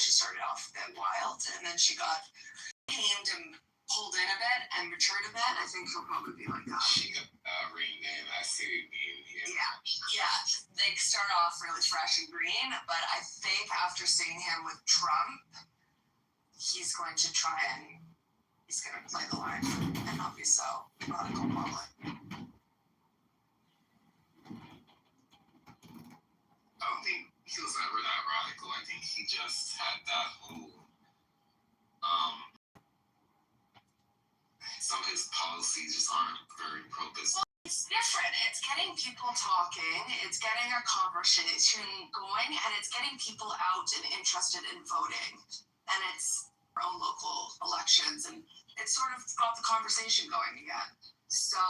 she started off a bit wild, and then she got tamed and pulled in a bit and matured a bit. I think she'll probably be like that. She got reined in. I see it being Yeah. They start off really fresh and green, but I think after seeing him with Trump, he's going to try and he's going to play the line and not be so radical public. I don't think he was ever that radical. I think he just had that whole some of his policies just aren't very pro-business. Well, it's different. It's getting people talking, it's getting a conversation going, and it's getting people out and interested in voting. And it's our own local elections, and it's sort of got the conversation going again. So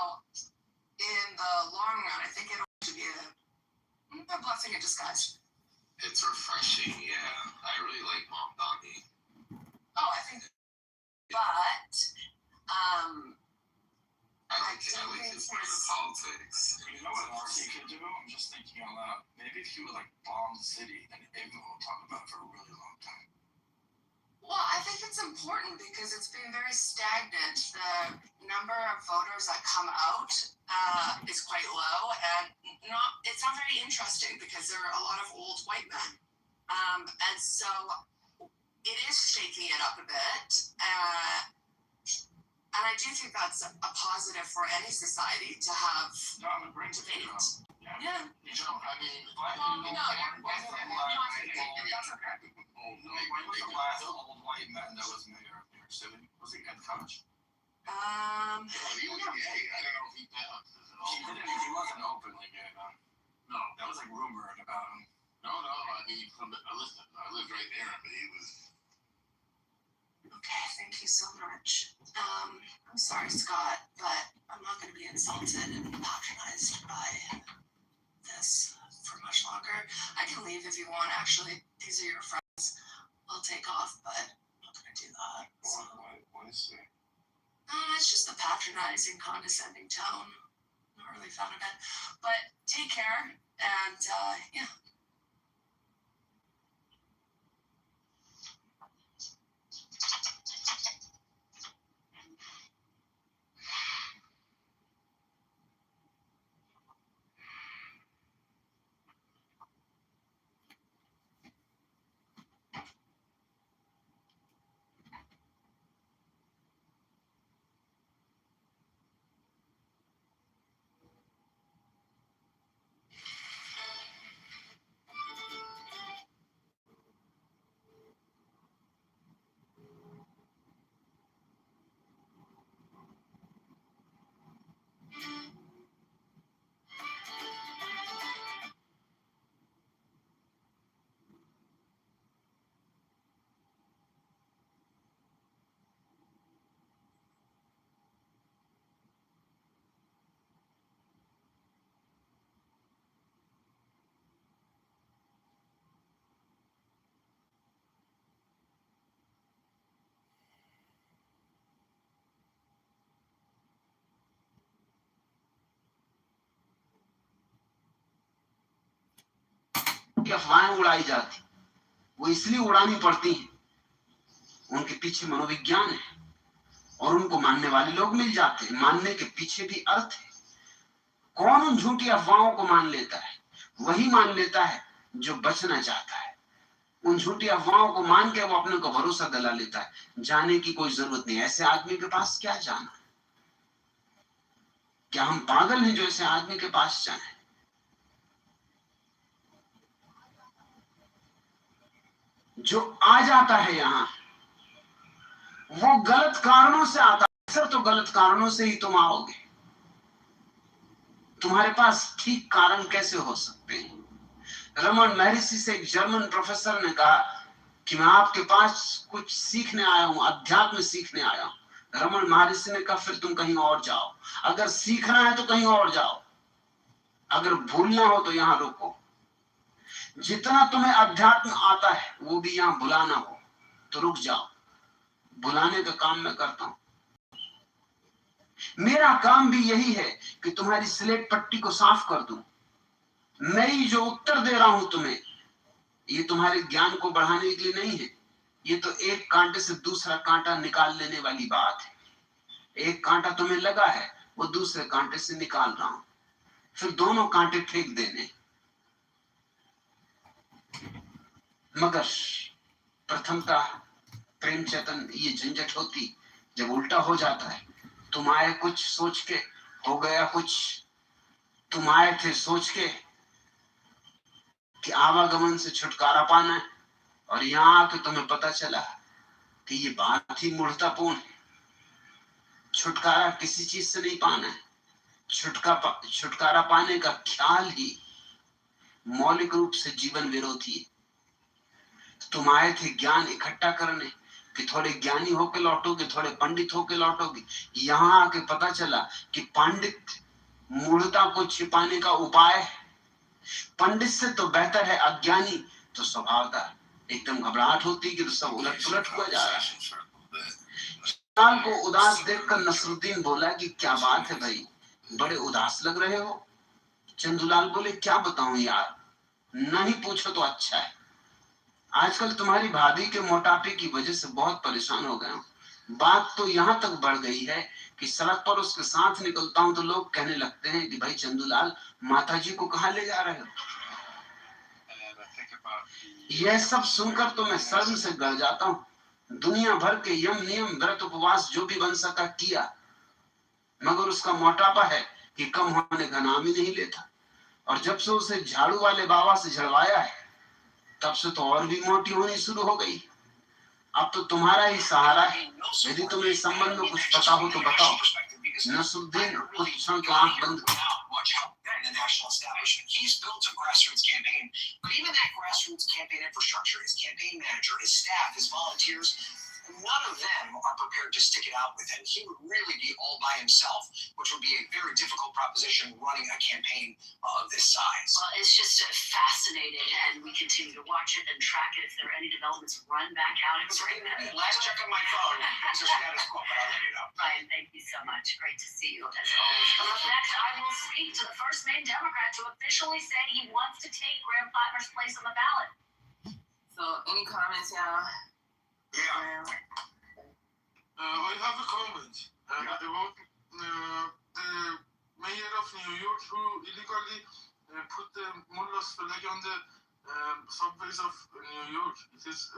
in the long run, I think it'll be a blessing in disguise. It's refreshing, yeah. I really like Mom Donnie. Oh, I think, but I like his brand of politics. You know what else he could do? I'm just thinking out loud. Maybe if he would like bomb the city, then everyone will talk about it for a really long time. Well, I think it's important because it's been very stagnant. The number of voters that come out is quite low, and it's not very interesting because there are a lot of old white men. And so it is shaking it up a bit. And I do think that's a positive for any society to have debate. Yeah. You know, I mean, Black people, the last old white man that was mayor of New York City? Was he Ed Koch? he was gay. I don't know if he passed. He wasn't openly gay, though. No. That was like rumored about him. No, I mean, listen, I lived right there, but he was... Okay, thank you so much. I'm sorry, Scott, but I'm not going to be insulted and patronized by this for much longer. I can leave if you want. Actually, these are your friends. I'll take off, but I'm not going to do that. So. What is it? It's just the patronizing, condescending tone. Not really fan of it. But take care, and yeah. की अफवाहें उड़ाई जाती, वो इसलिए उड़ानी पड़ती हैं, उनके पीछे मनोविज्ञान है और उनको मानने वाले लोग मिल जाते हैं। मानने के पीछे भी अर्थ है। कौन उन झूठी अफवाहों को मान लेता है? वही मान लेता है जो बचना चाहता है। उन झूठी अफवाहों को मान के वो अपने को भरोसा दिला लेता है। जाने की कोई जरूरत नहीं। ऐसे आदमी के पास क्या जाना? क्या हम पागल हैं जो ऐसे आदमी के पास जाएं? जो आ जाता है यहां, वो गलत कारणों से आता है। सर, तो गलत कारणों से ही तुम आओगे। तुम्हारे पास ठीक कारण कैसे हो सकते हैं? रमन महर्षि से एक जर्मन प्रोफेसर ने कहा कि मैं आपके पास कुछ सीखने आया हूं, अध्यात्म सीखने आया हूं। रमन महर्षि ने कहा फिर तुम कहीं और जाओ। अगर सीखना है तो कहीं और जाओ, अगर भूलना हो तो यहां रुको। जितना तुम्हें अध्यात्म आता है वो भी यहां भुलाना हो तो रुक जाओ। भुलाने का काम मैं करता हूं। मेरा काम भी यही है कि तुम्हारी स्लेट पट्टी को साफ कर दूं। मैं जो उत्तर दे रहा हूं तुम्हें, ये तुम्हारे ज्ञान को बढ़ाने के लिए नहीं है, ये तो एक कांटे से दूसरा कांटा निकाल लेने वाली बात है। एक कांटा तुम्हें लगा है, वो दूसरे कांटे से निकाल रहा हूं, फिर दोनों कांटे फेंक देने। मगर प्रथमता प्रेम चेतन ये झंझट होती जब उल्टा हो जाता है। तुम आए कुछ सोच के, हो गया कुछ। तुम आए थे सोच के कि आवागमन से छुटकारा पाना है, और यहां आके तुम्हें पता चला कि ये बात ही मूर्खतापूर्ण है। छुटकारा किसी चीज से नहीं पाना है। छुटकारा पाने का ख्याल ही मौलिक रूप से जीवन विरोधी है। तुम आए थे ज्ञान इकट्ठा करने कि थोड़े ज्ञानी होके लौटोगे, थोड़े पंडित होके लौटोगे। यहां आके पता चला कि पंडित मूढ़ता को छिपाने का उपाय है। पंडित से तो बेहतर है अज्ञानी। तो स्वभावतः एकदम घबराहट होती कि तो सब उलट पुलट हुआ जा रहा है। लाल को उदास देखकर नसरुद्दीन बोला कि क्या बात है भाई, बड़े उदास लग रहे हो। चंदूलाल बोले क्या बताऊं यार, नहीं पूछो तो अच्छा है। आजकल तुम्हारी भाभी के मोटापे की वजह से बहुत परेशान हो गया हूं। बात तो यहां तक बढ़ गई है कि सड़क पर उसके साथ निकलता हूं तो लोग कहने लगते हैं कि भाई चंदूलाल, माताजी को कहां ले जा रहे हो। यह सब सुनकर तो मैं शर्म से गड़ जाता हूं। दुनिया भर के यम नियम व्रत उपवास जो भी बन सका किया, मगर उसका मोटापा है कि कम होने का नाम ही नहीं लेता। और जब से उसे झाड़ू वाले बाबा से झड़वाया है, तब से तो और भी मोटी होनी शुरू हो गई। अब तो तुम्हारा ही सहारा है। यदि तुम्हें इस संबंध में कुछ पता हो तो बताओ। नसरुद्दीन कुछ क्षण तो आंख बंद कर। the national establishment. He's built a grassroots campaign, but even that grassroots campaign infrastructure, his campaign manager, his staff, his volunteers, none of them are prepared to stick it out with him. He would really be all by himself, which would be a very difficult proposition running a campaign of this size. Well, it's just fascinating, and we continue to watch it and track it. If there are any developments, run back out and bring them. Last check on my phone, it's a status quo, but I'll let you know. Ryan, thank you so much. Great to see you, as always. Coming up next, I will speak to the first Maine Democrat to officially say he wants to take Graham Plattner's place on the ballot. So, any comments, y'all? Yeah. I have a comment about the mayor of New York who illegally put the mullah's flag on the subways of New York. It is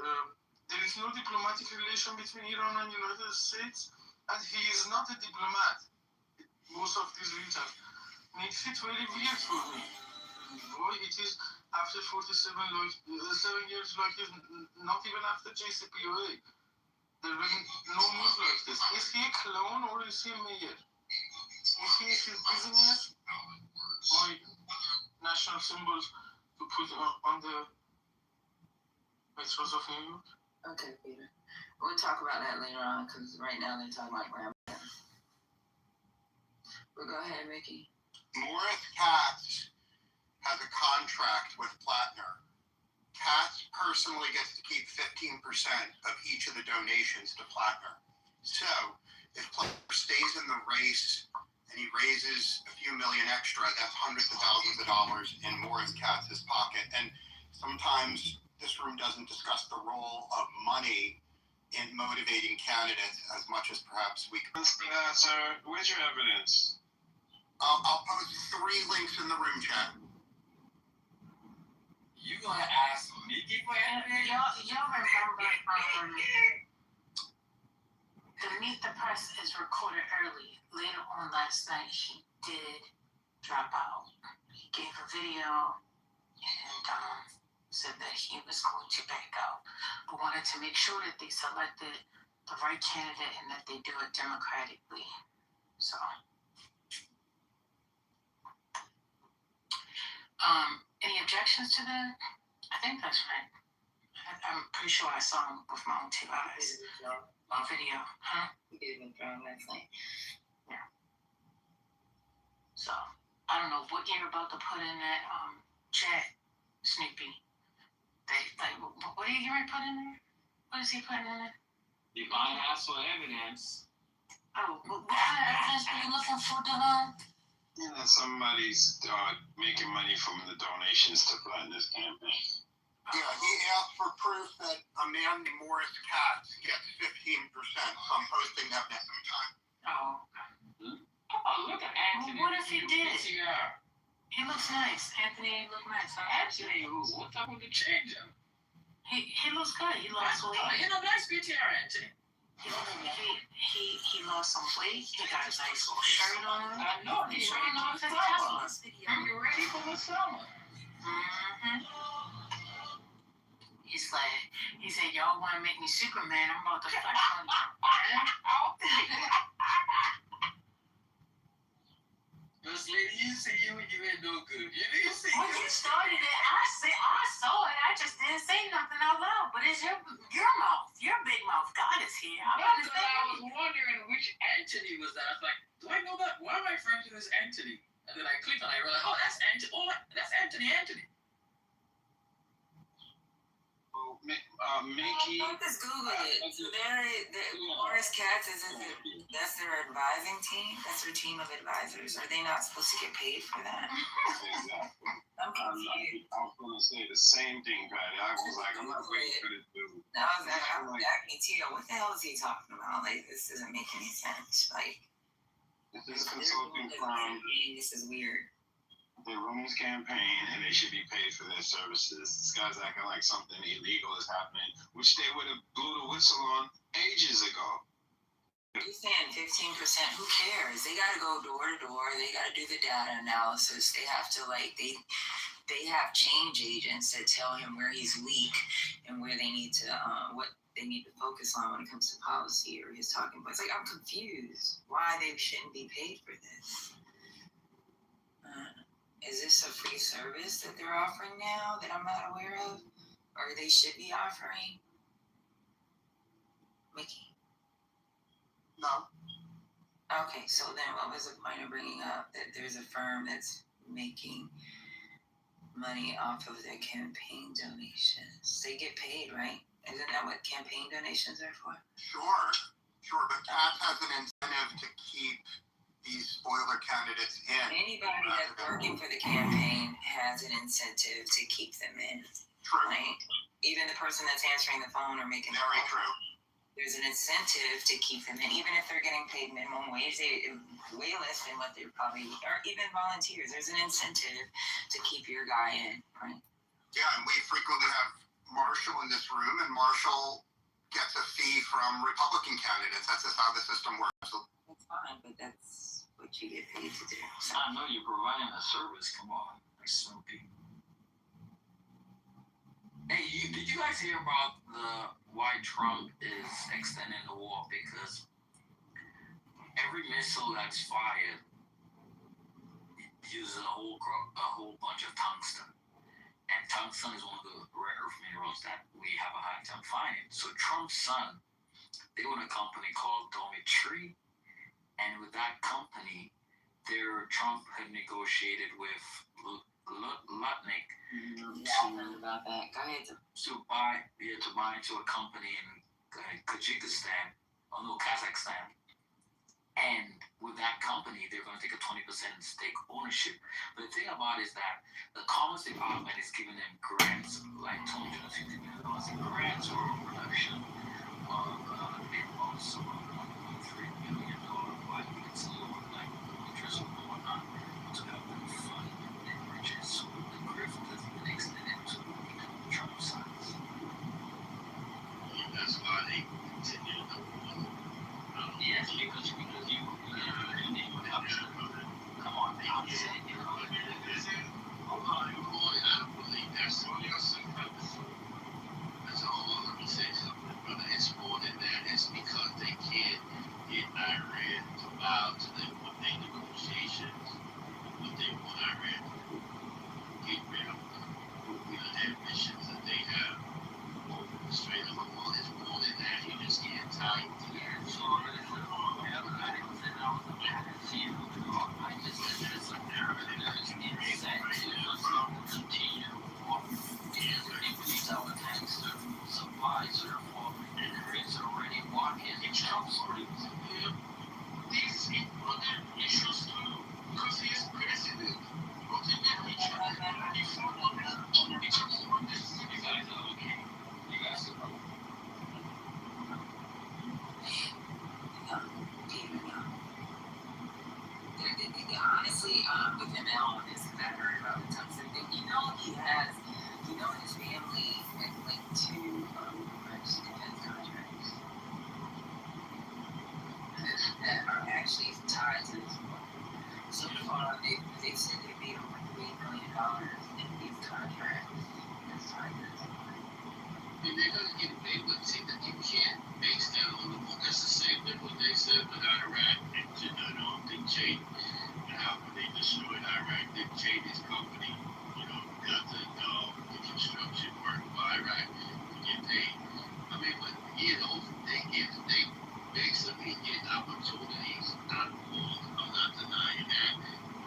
there is no diplomatic relation between Iran and United States, and he is not a diplomat. Most of these regions makes it very weird for me. Why it is after 7 years, like not even after JCPOA. There will no move like this. Is he a clone or is he a mayor? Is he his business? My national symbols to put on the metros of New York? Okay, Peter. We'll talk about that later on, because right now they're talking about Graham. Well, go ahead, Mickey. Morris Katz has a contract with Plattner. Katz personally gets to keep 15% of each of the donations to Plattner. So, if Plattner stays in the race and he raises a few million extra, that's hundreds of thousands of dollars in Morris Katz's pocket. And sometimes this room doesn't discuss the role of money in motivating candidates as much as perhaps we could. Sir, where's your evidence? I'll post 3 links in the room chat. You gonna ask Mickey for anything? Y'all remember the Meet the Press is recorded early. Later on last night, he did drop out. He gave a video and said that he was going to back out, but wanted to make sure that they selected the right candidate and that they do it democratically. So, any objections to that? I think that's right. I'm pretty sure I saw him with my own 2 eyes on video. Huh? He gave him drone last night. Yeah. So, I don't know what you're about to put in that chat, Snoopy. What are you going to put in there? What is he putting in there? You might ask for evidence. Oh, what kind of evidence are you looking for, Dylan? Somebody's making money from the donations to Plattner's campaign. Yeah, he asked for proof that a man named Morris Katz gets 15%, so I'm posting that next time. Oh, Oh, look at Anthony. Well, what if he did? Yeah. he looks nice. Anthony look nice. Huh? Anthony, what's up with the change? He looks good. He lost weight. You know, nice PTR, Anthony. He lost some weight. He got a nice little shirt on. I know, he's ready for the summer. You're ready for the summer. Mm-hmm. He said, y'all want to make me Superman? I'm about to fight on you. This lady, you see you ain't no good. You see When you started it, I saw it. I just didn't say nothing out loud. But it's your mouth, your big mouth. God is here. I was wondering which Anthony was that. I was like, do I know that? Why am I friends with this Anthony? And then I clicked on it. I realized, oh, that's Anthony. Oh, that's Anthony. Mickey. I'll just Google it. So Morris Katz that's their advising team. That's their team of advisors. Are they not supposed to get paid for that? Exactly. I'm confused. I was going to say the same thing, Patty. I was like, I'm not waiting for this dude. I'm back me too. What the hell is he talking about? Like, this doesn't make any sense. Like, This is consulting from this is weird. the Romans campaign, and they should be paid for their services. This guy's acting like something illegal is happening, which they would have blew the whistle on ages ago. You're saying 15%? Who cares? They got to go door to door. They got to do the data analysis. They have to they have change agents that tell him where he's weak and where they need to what they need to focus on when it comes to policy or his talking points. Like, I'm confused why they shouldn't be paid for this. Is this a free service that they're offering now that I'm not aware of? Or they should be offering? Mickey? No. Okay, so then what was the point of bringing up that there's a firm that's making money off of their campaign donations? They get paid, right? Isn't that what campaign donations are for? Sure, but Katz has an incentive to keep these spoiler candidates in. Anybody that's working for the campaign has an incentive to keep them in, True. right? Even the person that's answering the phone or making the Very call. true. There's an incentive to keep them in, even if they're getting paid minimum wage, way less than what they're probably, or even volunteers. There's an incentive to keep your guy in, right? Yeah, and we frequently have Marshall in this room, and Marshall gets a fee from Republican candidates. That's just how the system works. So That's fine, but that's what you get paid to do. So, I know you're providing a service. Come on. Like Snoopy. Hey, did you guys hear about why Trump is extending the war? Because every missile that's fired uses a whole bunch of tungsten. And tungsten is one of the rare earth minerals that we have a hard time finding. So Trump's son, they own a company called Domitry. And with that company, Trump had negotiated with Lutnick about that. Go ahead. to buy into a company in Kazakhstan, Kazakhstan. And with that company, they're going to take a 20% stake ownership. But the thing about it is that the Commerce Department is giving them grants, like $250 million in grants for production of minerals, so $1.3 million, but you can see like interest and whatnot to help them fund and purchase the grift that's been extended to Trump signs. That's why they continue to go. Yes, because you need production. Come on, now. I don't believe that's all you're saying. That's all. Let me say something, brother. It's more than that. It's because they can't get Iran to bow to them with their negotiations. What they want Iran to do, get rid of the nuclear ambitions that they have. Straight up, well, it's more than that. You just can't tie it to that. So, These other issues too, because he is president. Honestly, with him out on this, because I heard about the toxic thing, he has, his family is linked to defense contracts that are actually tied to this war. So far, they said they made over $3 million in these contracts that's tied to this war. And they're gonna get big, but see that you can't base that on the book. That's the same thing what they said with Iraq and Dick Cheney. And how when they destroyed Iraq, Dick Cheney's company, got the construction work for Iraq to get paid. I mean, but they basically get opportunities out of war. I'm not denying that.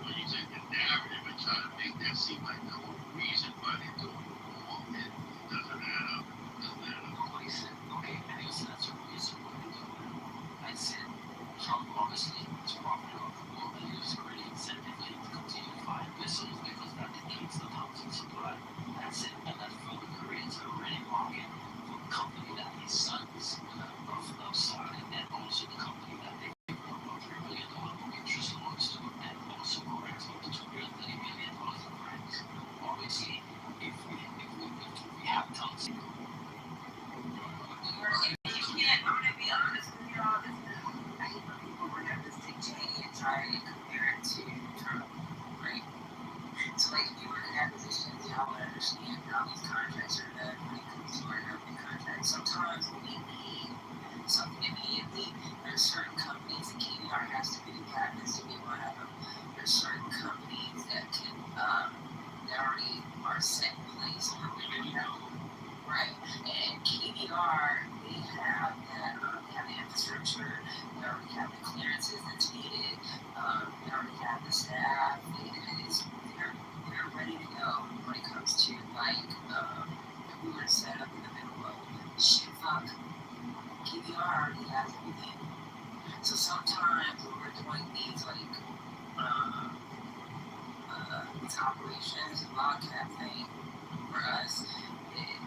When you take the narrative and try to make that seem like the whole reason why they're doing the war, it doesn't add up. Nobody said, okay, and he said that's a reason why they do it. I said, Trump obviously is profiting off the war, but he was creating incentive to continue to fire missiles because that dictates the housing supply. That's it, and that further creates a ready market for the company that his sons of started, and also the company that they gave about $3 million interest loans to, and also grants up to $230 million in grants. Obviously, if we have tons of I'm gonna be honest with y'all. I hate when people bring up this Dick Cheney and try and compare it to Trump, right? So, like, if you were in acquisitions, y'all would understand how these contracts are done when it comes to our government contracts. Sometimes when we need something immediately, there's certain companies, and KBR has to be, happens to be one of them. There's certain companies that can, that already are set in place. Right, and KBR, they have that, they have the infrastructure, they already have the clearances that's needed, they already have the staff, they're ready to go when it comes to, like, if we were set up in the middle of shit fuck, KBR already has everything. So sometimes when we're doing these, like, these operations, logcat thing for us,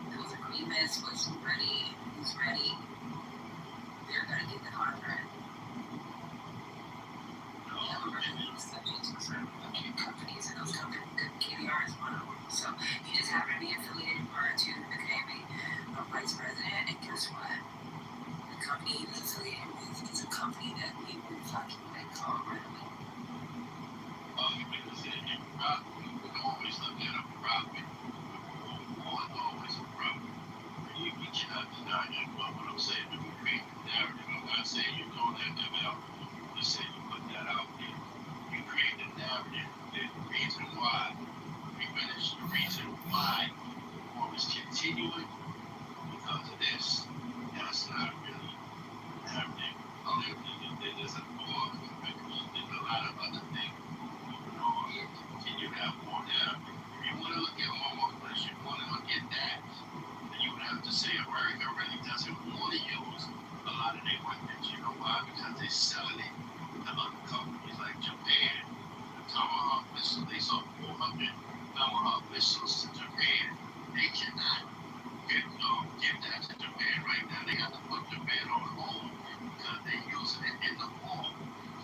those agreements, what's ready, who's ready, they're gonna get the contract. Yeah, we're gonna be subject to certain companies, and those companies, KBR is one of them. So you just happen to be affiliated prior to becoming a vice president, and guess what? The company you're affiliated with is a company that we would fucking like call readily. Because in Iraq, we would always look at a profit. War is always a profit. We cannot deny that. But what I'm saying, when we create the narrative, I'm not saying you don't let them out. I'm just saying you put that out there. You create the narrative, the reason why we finish, the reason why the war is continuing because of this. That's not really narrative. There's a war, there's a lot of other things going on. Continue that war now. If you want to look at homelessness, you want to look at that, then you would have to say America really doesn't want to use a lot of their weapons. You know why? Because they're selling it to other companies like Japan. The Tomahawk missile, they sold 400 Tomahawk missiles to Japan. They cannot give that to Japan right now. They have to put Japan on hold because they're using it in the war.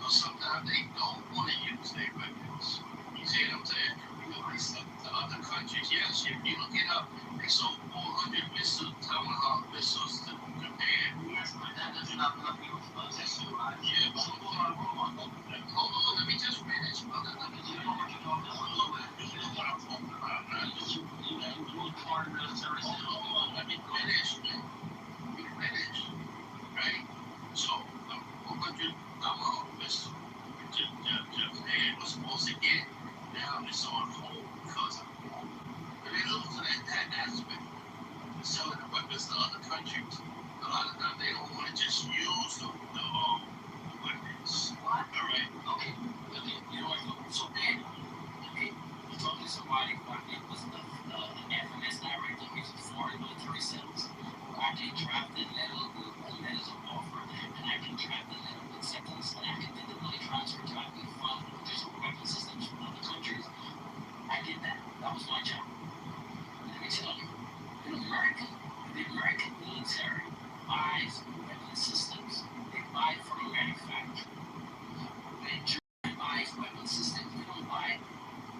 So sometimes they don't want to use their weapons. You see what I'm saying? Because they sell to other countries. Yes, if you look it up, they sold 400 Tomahawk missiles to Japan. Yes, but that doesn't have nothing to do with us. Yeah, but hold on, let me just finish, brother. You know what you're talking about. You know what I'm talking about, right? You were part of military. Hold on, let me finish, man. Let me finish, right? So, 400 Tomahawk missiles Japan was supposed to get. Now it's on hold because of war. But they're losing that aspect. They're selling the weapons to other countries. A lot of times they don't want to just use the weapons. What? All right? Okay. You know what? So then, okay, you're talking to somebody who I think was the FMS director of foreign military sales. I can draft the letters of offer, and I can draft the letter of acceptance, and I can physically transfer directly from just weapon systems from other countries I did that. That was my job. Let me tell you, in America, the American military buys weapon systems. They buy it from a manufacturer. When Germany buys weapon systems, they don't buy it.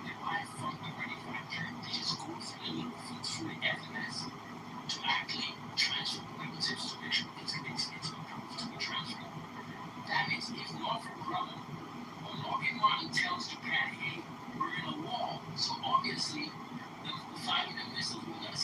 They buy it from the manufacturer. They just go through the evidence to actually transfer weapons to make sure it's approved to be transferred. That means if Northrop Grumman or Lockheed Martin tells Japan, hey, we're in a war, so obviously the 5-minute missiles will not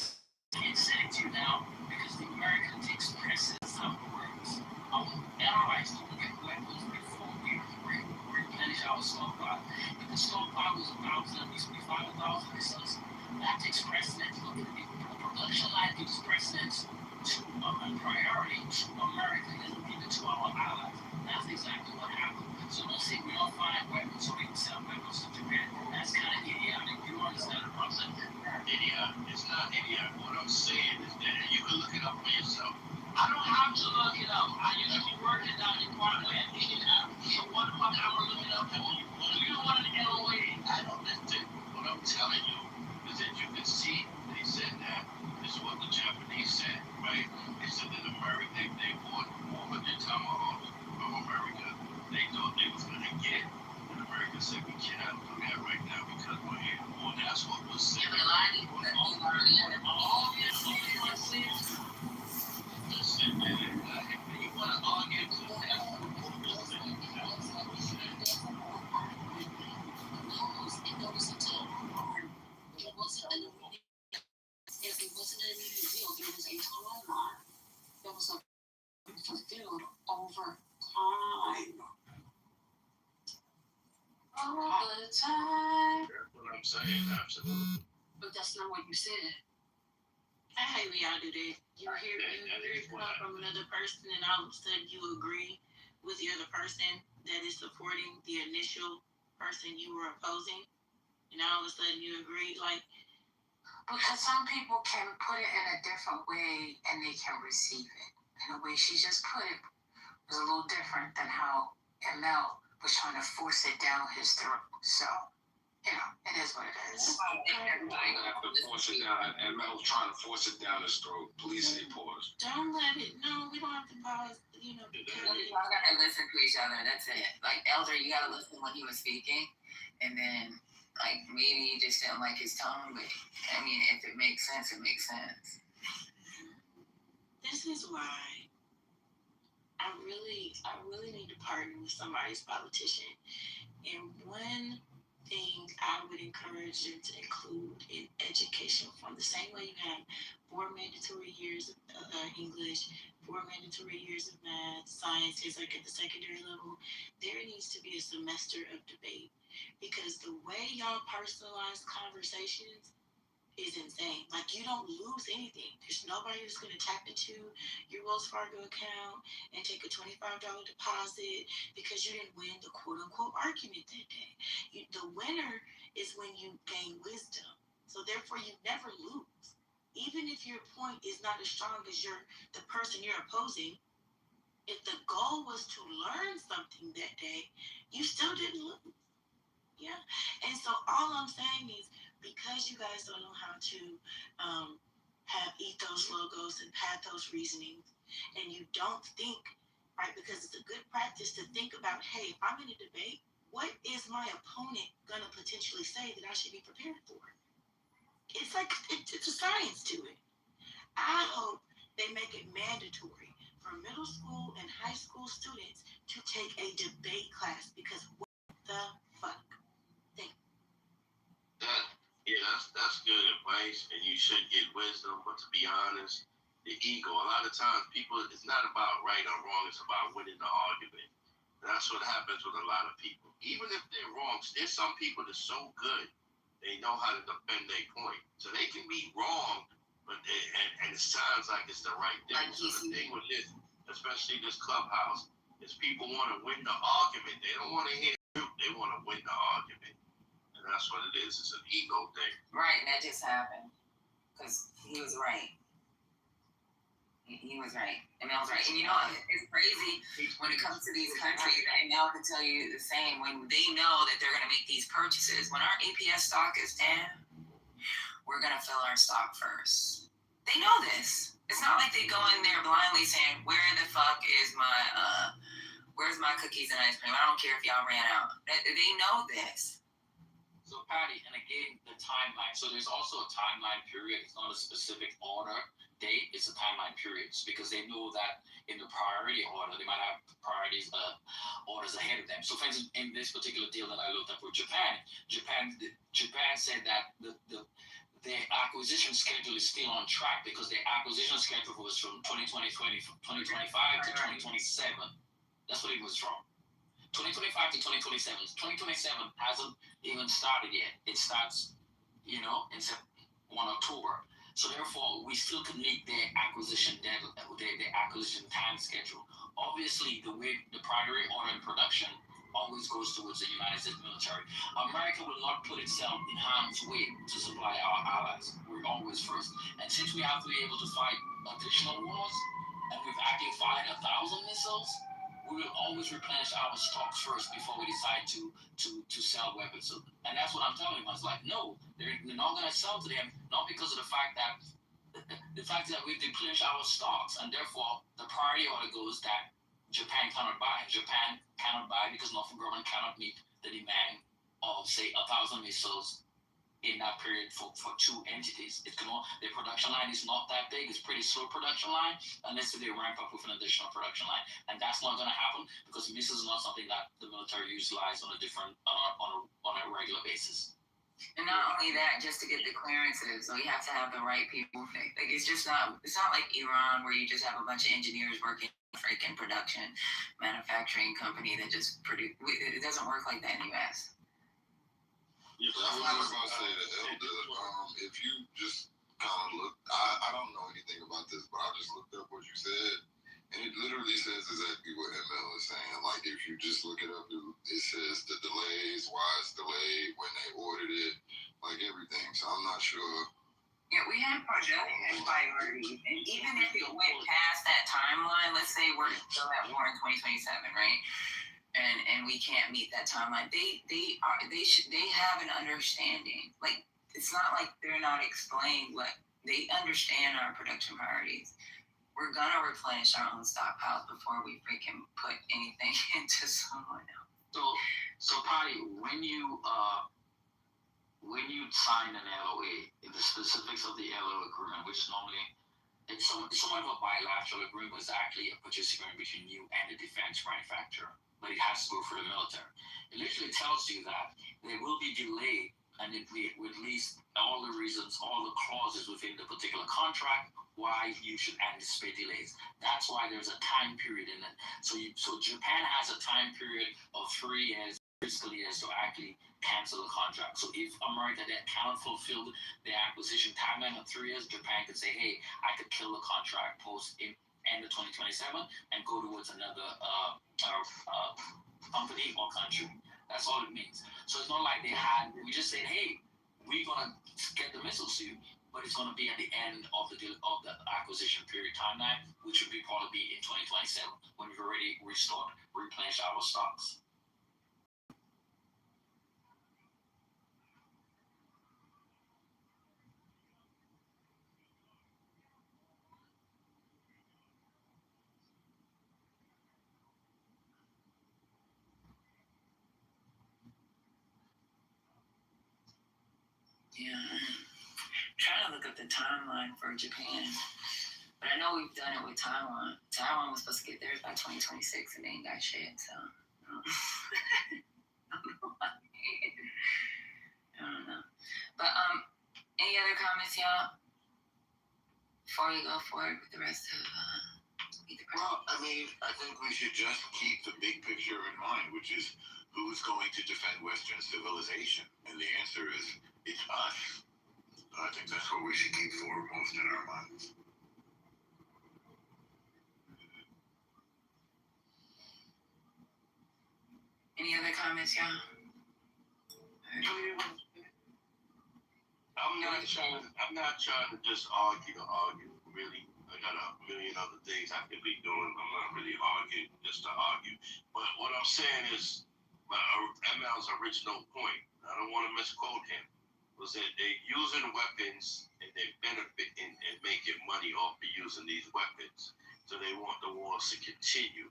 can't send it to you now because the Americans express it how it works. Our allies don't get weapons before we replenish our stockpile. If the stockpile was 1,000, it needs to be 5,000 missiles. That's express it. Look at the production line gives precedence to a priority to America and give it to our allies. That's exactly what happened. So don't say we don't find weapons so we can sell weapons to Japan. That's kind of idiotic. You understand what I'm saying? Idiot. It's not idiot. What I'm saying is that you can look it up for yourself. I don't have to look it up. I used to work in that department and pick it up. So what the fuck am I looking up for? Do you want an LOA? I don't listen. What I'm telling you is that you can see they said that. This is what the Japanese said, right? They said that America, they bought 400 tomahawks from America. They thought they was going to get. And America said, we cannot do that right now because we're in war. That's what was said. Listen, man, if you want to argue to It wasn't an immediate deal. There was a timeline that was fulfilled over time. All the time. That's what I'm saying, absolutely. But that's not what you said. I hate when y'all do that. You hear it come from another person, and all of a sudden you agree with the other person that is supporting the initial person you were opposing, and all of a sudden you agree. Like, Because some people can put it in a different way and they can receive it. And the way she just put it was a little different than how ML was trying to force it down his throat. So, you know, it is what it is. I have to force it down, and Mel's trying to force it down his throat. Please say pause. don't let it. No, we don't have to pause. You know, because Y'all gotta listen to each other. That's it. Like Elder, you gotta listen when he was speaking, and then like maybe you just didn't like his tone, but I mean, if it makes sense, it makes sense. this is why I really need to partner with somebody's politician. And one thing I would encourage them to include in education from the same way you have 4 mandatory years of English, 4 mandatory years of math, sciences, like at the secondary level, there needs to be a semester of debate. Because the way y'all personalize conversations is insane. Like, you don't lose anything. There's nobody who's going to tap into your Wells Fargo account and take a $25 deposit because you didn't win the quote-unquote argument that day. The winner is when you gain wisdom. So therefore, you never lose. Even if your point is not as strong as the person you're opposing, if the goal was to learn something that day, you still didn't lose. Yeah. And so all I'm saying is, because you guys don't know how to have ethos logos and pathos reasonings, and you don't think, right, because it's a good practice to think about, hey, if I'm in a debate, what is my opponent going to potentially say that I should be prepared for? It's like, it's a science to it. I hope they make it mandatory for middle school and high school students to take a debate class, because what the fuck? That's good advice, and you should get wisdom. But to be honest, the ego. A lot of times, people, it's not about right or wrong. It's about winning the argument. And that's what happens with a lot of people. Even if they're wrong, there's some people that's so good, they know how to defend their point. So they can be wrong, but and it sounds like it's the right thing. So the thing with this, especially this clubhouse, is people want to win the argument. They don't want to hear you. They want to win the argument. And that's what it is. It's an ego thing. Right, and that just happened because he was right. He was right. Emil's right. And you know, it's crazy when it comes to these countries. Emil can tell you the same. When they know that they're going to make these purchases, when our APS stock is down, we're going to fill our stock first. They know this. It's not like they go in there blindly saying, "Where the fuck is my where's my cookies and ice cream? I don't care if y'all ran out." They know this. So Patty, and again, the timeline. So there's also a timeline period. It's not a specific order date. It's a timeline period because they know that in the priority order, they might have priorities orders ahead of them. So for instance, in this particular deal that I looked up with Japan said that their acquisition schedule is still on track because their acquisition schedule was from 2025 to 2027. That's what it was from. 2025 to 2027. 2027 hasn't even started yet. It starts, in October. So therefore, we still can meet their acquisition deadline, their acquisition time schedule. Obviously, the way the primary order in production always goes towards the United States military. America will not put itself in harm's way to supply our allies. We're always first. And since we have to be able to fight additional wars, and we've actually fired 1,000 missiles, we will always replenish our stocks first before we decide to sell weapons. So, and that's what I'm telling them. I was like, no, they're not going to sell to them, not because of the fact that we've replenished our stocks, and therefore the priority order goes that Japan cannot buy. Japan cannot buy because Northrop Grumman cannot meet the demand of, say, 1,000 missiles in that period for two entities. Their production line is not that big. It's pretty slow production line unless they ramp up with an additional production line, and that's not going to happen because missiles is not something that the military utilize on a regular basis. And not only that, just to get the clearances, so you have to have the right people. Like it's not like Iran where you just have a bunch of engineers working freaking production manufacturing company that just produce. It doesn't work like that in the U.S. That's what I was going to say to Elder. If you just kind of look, I don't know anything about this, but I just looked up what you said, and it literally says exactly what ML is saying. Like, if you just look it up, it says the delays, why it's delayed, when they ordered it, like everything. So I'm not sure. Yeah, we have production priorities, and even if it went past that timeline, let's say we're still at war in 2027, right? And we can't meet that timeline. They have an understanding. Like, it's not like they're not explained what they understand our production priorities. We're gonna replenish our own stockpiles before we freaking put anything into someone else. So Patty, when you sign an LOA, the specifics of the LOA agreement, which normally it's somewhat of a bilateral agreement, but it's actually a purchase agreement between you and the defense manufacturer, but it has to go for the military. It literally tells you that there will be delay, and it would list all the reasons, all the clauses within the particular contract why you should anticipate delays. That's why there's a time period in it. So Japan has a time period of 3 years, fiscal years, to actually cancel the contract. So if America that cannot fulfill the acquisition timeline of 3 years, Japan could say, hey, I could kill the contract post in end of 2027 and go towards another company or country. That's all it means. So it's not like we just said, hey, we're gonna get the missiles to you, but it's gonna be at the end of the acquisition period timeline, which would probably be in 2027 when we've already replenished our stocks. Yeah, I'm trying to look up the timeline for Japan, but I know we've done it with Taiwan. Taiwan was supposed to get theirs by 2026, and they ain't got shit. So I don't know. But any other comments, y'all, before we go forward with the rest of Well, I mean, I think we should just keep the big picture in mind, which is who's going to defend Western civilization? And the answer is, it's us. I think that's what we should keep foremost in our minds. Any other comments, y'all? I'm not trying to just argue to argue, really. I got a million other things I could be doing. I'm not really arguing just to argue. But what I'm saying is, ML's original point, I don't want to misquote him, was that they're using weapons and they're benefiting and making money off of using these weapons. So they want the wars to continue.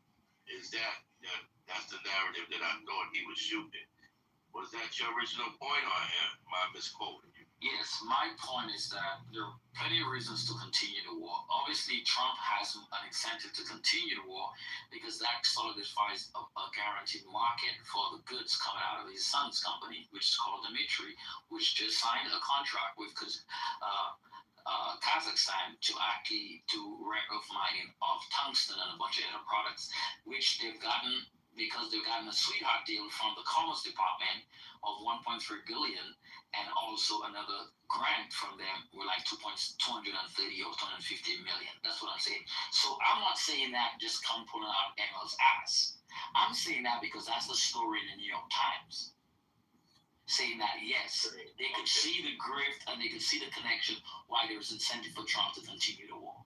Is that's the narrative that I thought he was shooting? Was that your original point, or am I misquoting you? Yes, my point is that there are plenty of reasons to continue the war. Obviously, Trump has an incentive to continue the war because that solidifies a guaranteed market for the goods coming out of his son's company, which is called Dmitry, which just signed a contract with Kazakhstan to actually do rare earth mining of tungsten and a bunch of other products, which they've gotten because they've gotten a sweetheart deal from the Commerce Department of 1.3 billion, and also another grant from them with like 250 or 250 million. That's what I'm saying. So I'm not saying that just come pulling out ML's ass. I'm saying that because that's the story in the New York Times. Saying that yes, they could see the grift and they could see the connection why there's incentive for Trump to continue the war.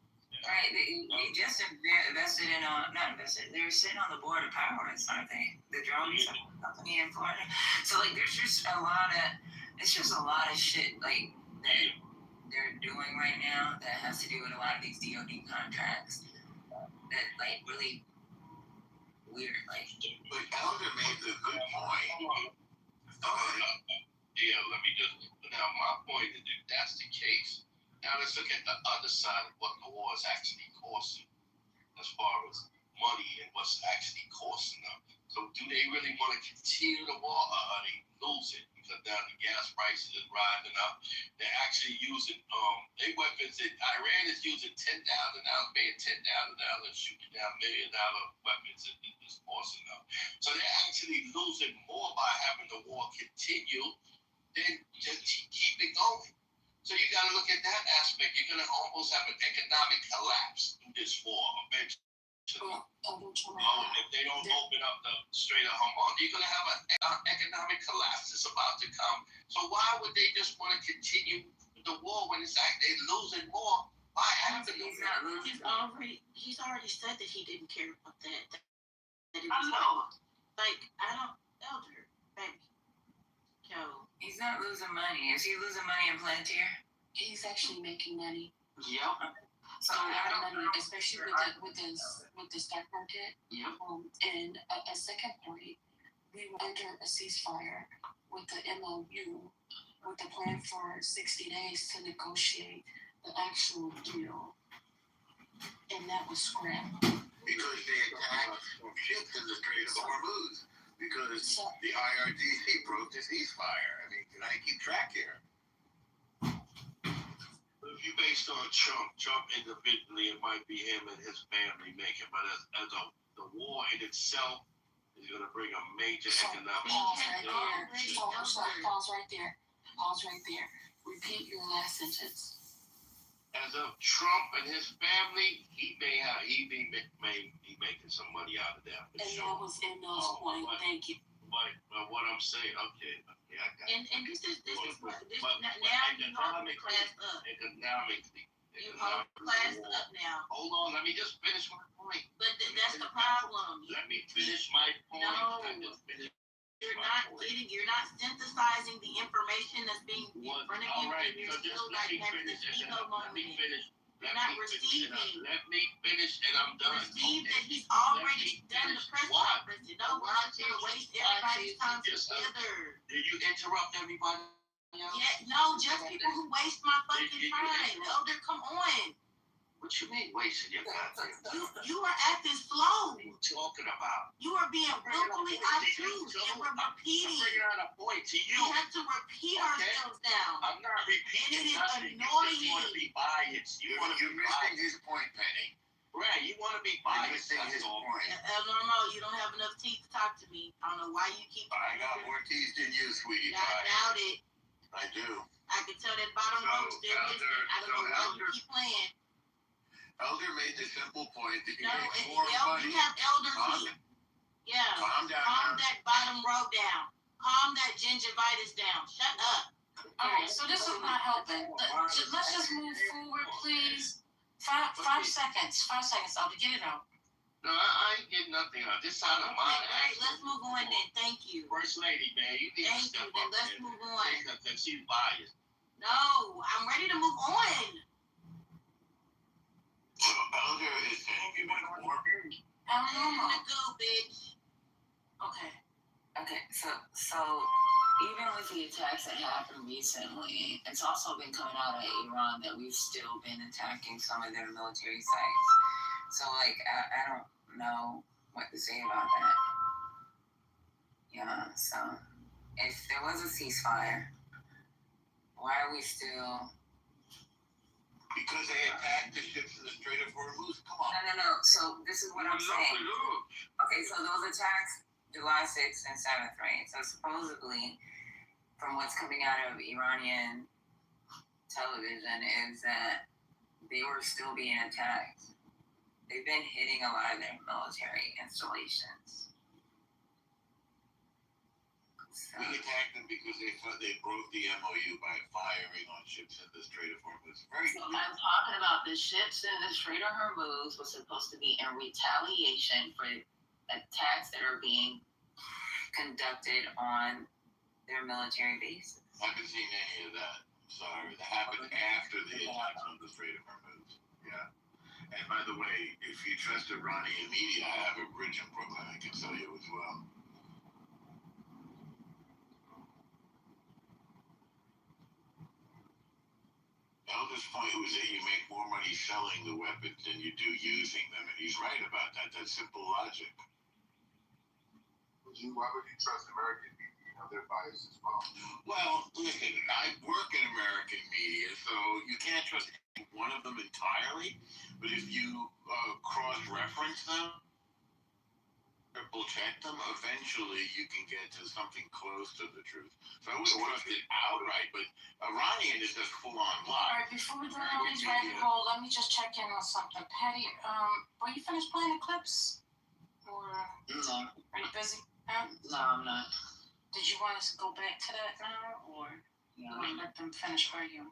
Right, they just invested in not invested. They're sitting on the board of powers, aren't they? The drone company in Florida. So like, there's just a lot of, it's just a lot of shit like that they're doing right now that has to do with a lot of these DoD contracts. That like really weird. Like, But Elder made the good point. Yeah, let me just. Now my point is, if that's the case, now let's look at the other side of what the war is actually costing, as far as money and what's actually costing them. So do they really want to continue the war, or are they losing? Because now the gas prices is rising up. They're actually using their weapons. Iran is using $10,000, paying $10,000, shooting down $1 million weapons is costing them. So they're actually losing more by having the war continue than just keep it going. So you got to look at that aspect. You're going to almost have an economic collapse through this war eventually. If they don't open up the Strait of Hormuz, you're going to have an economic collapse that's about to come. So why would they just want to continue the war when it's like they're losing more? Why haven't He's not losing. He's already said that he didn't care about that. I know. Like, Elder, baby. Yo. He's not losing money. Is he losing money in Plantier? He's actually making money. Yep. So A I lot of don't money, know. especially with the stock market. Yep. And a second point, we were under a ceasefire with the MOU, with the plan for 60 days to negotiate the actual deal, and that was scrapped. Because they attacked ships in the Strait of Hormuz. Because the IRGC broke the ceasefire. I mean, can I keep track here? If you based on Trump individually, it might be him and his family making, but as the war in itself is going to bring a major economic. Pause right there. Repeat your last sentence. As of Trump and his family, he be making some money out of that. And that was in those points. Thank you. But what I'm saying, okay, I got it. And this is what this But now you hold the class up. Economically. You hold the class up now. Hold on, let me just finish my point. But that's the problem. Let me finish my point. No. I just finished You're my not point. you're not synthesizing the information that's being in front of you, All right, and you're so just still let like me having finish. this ego Let me moment. finish. You're not receiving. Let me finish, and I'm done. Receive Okay. that he's already Let me done the finish. press Why? conference. You know, we're not gonna waste everybody's time together. Did you interrupt everybody? Yeah, no, just people who waste my fucking time. Elder, come on. What you mean wasting your goddamn time? You are acting slow. What are you talking about? You are being willfully obtuse, and we're I'm repeating. bringing out a point to you. We have to repeat ourselves now. I'm not repeating And it is nothing. You just want to annoying. be biased. You want to You're be missing biased. his point, Penny. Right, you want to be You're biased. missing That's his all. point. No, you don't have enough teeth to talk to me. I don't know why you keep. I got more teeth than you, sweetie I pie. doubt it. I do. I can tell that bottom row still listening. I don't know why you keep playing. Elder made the simple point that you No, make more money. you have elder teeth. Yeah. Calm down. Calm that bottom row down. Calm that gingivitis down. Shut up. All right, so this is not helping. Let's just move forward, please. Five seconds. 5 seconds. I'll get it out. No, I ain't getting nothing out. This out of my All right, let's move on then. Thank you. First lady, man, you need to Thank step you. Then up. let's move on. Because she's biased. No, I'm ready to move on. So Elder is saying you make more. Paranormal. Go, bitch. Okay. Okay, so even with the attacks that happened recently, it's also been coming out of Iran that we've still been attacking some of their military sites. So like I don't know what to say about that. Yeah, so if there was a ceasefire, why are we still Because they attacked the ships in the Strait of Hormuz. Come on. No. So this is what I'm saying. Okay, so those attacks July 6th and 7th, right? So supposedly, from what's coming out of Iranian television, is that they were still being attacked. They've been hitting a lot of their military installations. So, We attacked them because they thought they broke the MOU by firing on ships in the Strait of Hormuz. Very so I'm talking about the ships in the Strait of Hormuz was supposed to be in retaliation for attacks that are being conducted on their military bases. I haven't seen any of that. Sorry, that happened after the attacks on the Strait of Hormuz. Yeah. And by the way, if you trust Iranian media, I have a bridge in Brooklyn I can tell you as well. Elder's point was that you make more money selling the weapons than you do using them, and he's right about that. That's simple logic. Why would you trust American media? You know, they're biased as well. Well, listen, I work in American media, so you can't trust any one of them entirely. But if you cross-reference them, triple-check them, eventually you can get to something close to the truth. So I wouldn't trust it outright, but Iranian is just full-on All lie. right, before we go down this rabbit hole, let me just check in on something. Patty, were you finished playing Eclipse? Or No, are you busy? Huh? no, I'm not. Did you want us to go back to that now, or you want to let them finish arguing?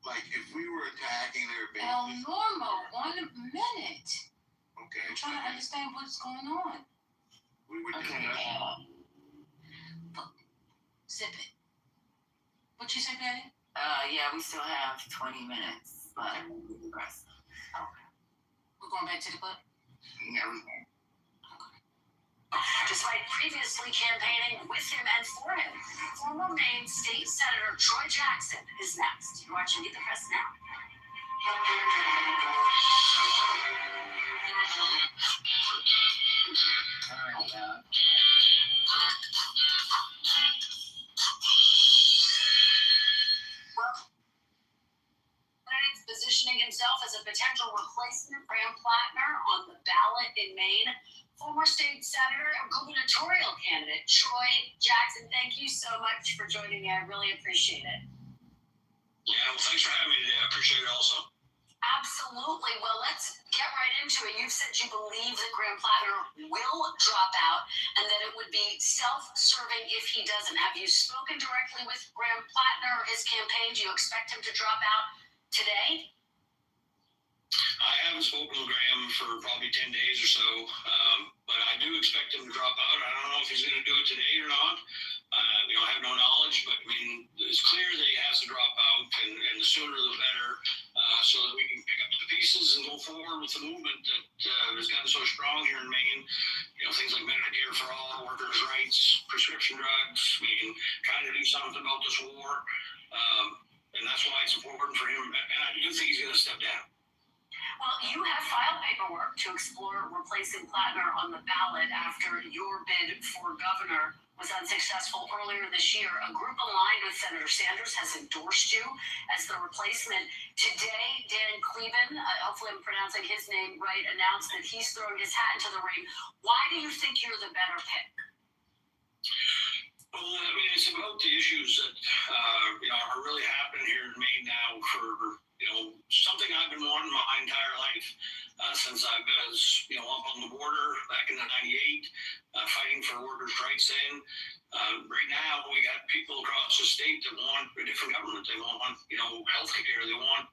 Like, if we were attacking their El bases... Normo, 1 minute. Okay. I'm trying to understand what's going on. We were Okay. discussing... Zip it. What you say, Patty? Yeah, we still have 20 minutes left. We're going back to the clip? Yeah. Despite previously campaigning with him and for him, former Maine State Senator Troy Jackson is next. You're watching Meet the Press now. Candidates positioning himself as a potential replacement for Graham Plattner on the ballot in Maine. Former state senator and gubernatorial candidate Troy Jackson, thank you so much for joining me. I really appreciate it. Yeah, well, thanks for having me today. I appreciate it also. Absolutely. Well, let's get right into it. You've said you believe that Graham Plattner will drop out and that it would be self-serving if he doesn't. Have you spoken directly with Graham Plattner or his campaign? Do you expect him to drop out today? I haven't spoken with Graham for probably 10 days or so, but I do expect him to drop out. I don't know if he's going to do it today or not. I have no knowledge, but I mean, it's clear that he has to drop out, and the sooner the better, so that we can pick up the pieces and go forward with the movement that has gotten so strong here in Maine. Things like Medicare for all, workers' rights, prescription drugs. I mean, trying to do something about this war, and that's why it's important for him. And I do think he's going to step down. Well, you have filed paperwork to explore replacing Plattner on the ballot after your bid for governor was unsuccessful earlier this year. A group aligned with Senator Sanders has endorsed you as the replacement. Today, Dan Cleven, hopefully I'm pronouncing his name right, announced that he's throwing his hat into the ring. Why do you think you're the better pick? Well, I mean, it's about the issues that are really happening here in Maine now for something I've been wanting my entire life. since I was, up on the border back in the '98, fighting for workers' rights then. Right now, we got people across the state that want a different government. They want, health care. They want,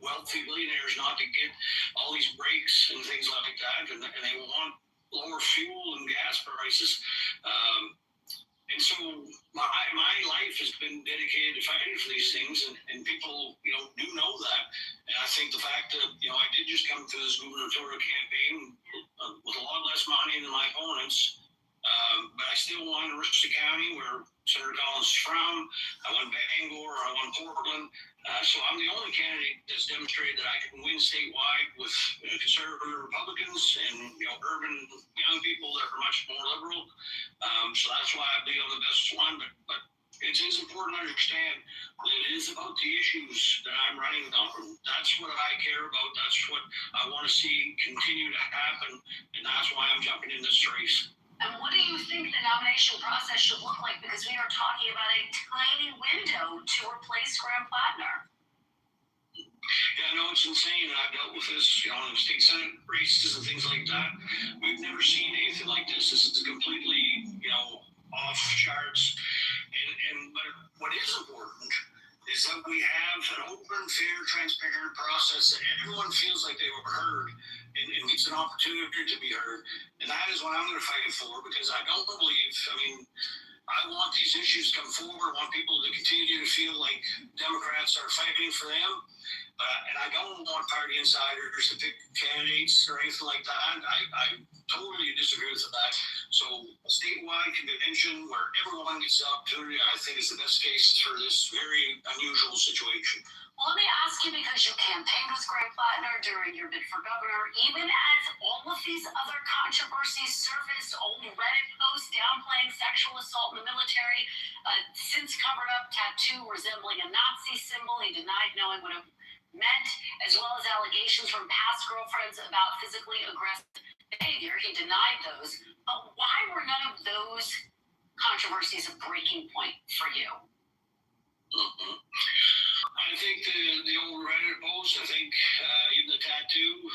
wealthy billionaires not to get all these breaks and things like that. And they want lower fuel and gas prices. And so my life has been dedicated to fighting for these things, and people, do know that. And I think the fact that, I did just come through this gubernatorial campaign with a lot less money than my opponents, but I still won Aroostook County, where Senator Collins is from. I won Bangor, I won Portland. So I'm the only candidate that's demonstrated that I can win statewide with conservative Republicans and, urban young people that are much more liberal. So that's why I believe I'm the best one. But it is important to understand that it is about the issues that I'm running on. That's what I care about. That's what I want to see continue to happen. And that's why I'm jumping in this race. And what do you think the nomination process should look like? Because we are talking about a tiny window to replace Graham Plattner. Yeah, no, it's insane. I've dealt with this, in the state senate races and things like that. We've never seen anything like this. This is completely, off charts. But what is important is that we have an open, fair, transparent process that everyone feels like they were heard and gets an opportunity to be heard. And that is what I'm going to fight for, because I don't believe, I want these issues to come forward. I want people to continue to feel like Democrats are fighting for them. And I don't want party insiders to pick candidates or anything like that. I totally disagree with that. So a statewide convention where everyone gets the opportunity, I think, is the best case for this very unusual situation. Well, let me ask you, because you campaigned with Graham Plattner during your bid for governor, even as all of these other controversies surfaced, old Reddit posts downplaying sexual assault in the military, since covered up tattoo resembling a Nazi symbol, he denied knowing what it meant, as well as allegations from past girlfriends about physically aggressive behavior. He denied those. But why were none of those controversies a breaking point for you? Mm-hmm. I think the old Reddit post, I think even the tattoo,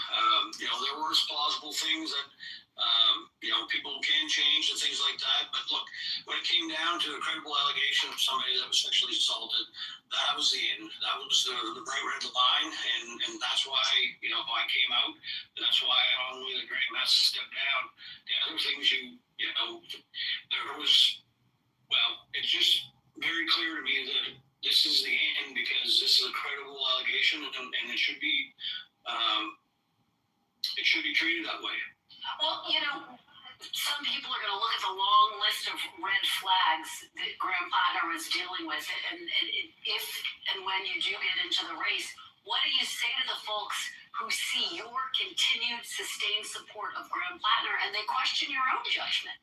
there were plausible things that, people can change and things like that. But look, when it came down to a credible allegation of somebody that was sexually assaulted, that was the end. That was the bright red line. And that's why, I came out. And that's why I only the great mess stepped down. The other things there was, it's just very clear to me that this is the end, because this is a credible allegation, and it should be treated that way. Well, some people are going to look at the long list of red flags that Graham Plattner is dealing with, and if and when you do get into the race, what do you say to the folks who see your continued sustained support of Graham Plattner and they question your own judgment?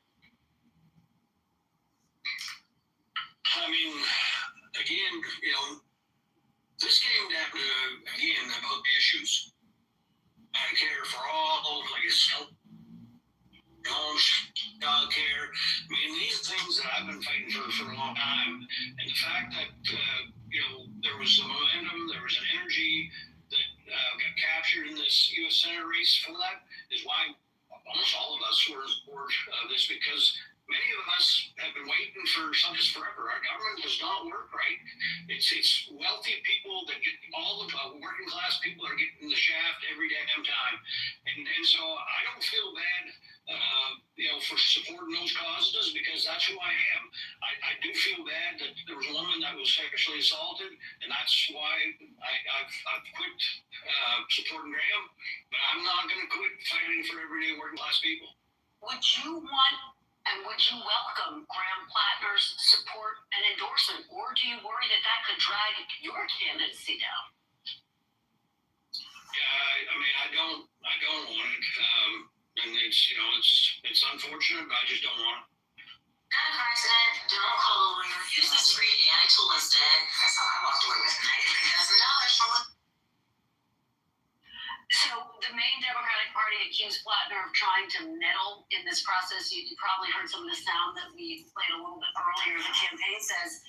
Again, this came down to, about the issues. I care for all, child care. These are things that I've been fighting for a long time. And the fact that, there was a momentum, there was an energy that got captured in this U.S. Senate race for that is why almost all of us were in support of this, because many of us have been waiting for something forever. Our government does not work right. It's wealthy people that get all the working class people are getting the shaft every damn time. And so I don't feel bad, for supporting those causes, because that's who I am. I do feel bad that there was a woman that was sexually assaulted, and that's why I've quit supporting Graham. But I'm not going to quit fighting for everyday working class people. Would you want and would you welcome Graham Plattner's support and endorsement, or do you worry that could drag your candidacy down? Yeah, I don't want it. And it's unfortunate, but I just don't want it. Got a car accident, don't call a lawyer, use this free AI tool instead. That's how I walked away with $93,000 from it. So the main Democratic Party accused Plattner of trying to meddle in this process. You probably heard some of the sound that we played a little bit earlier. The campaign says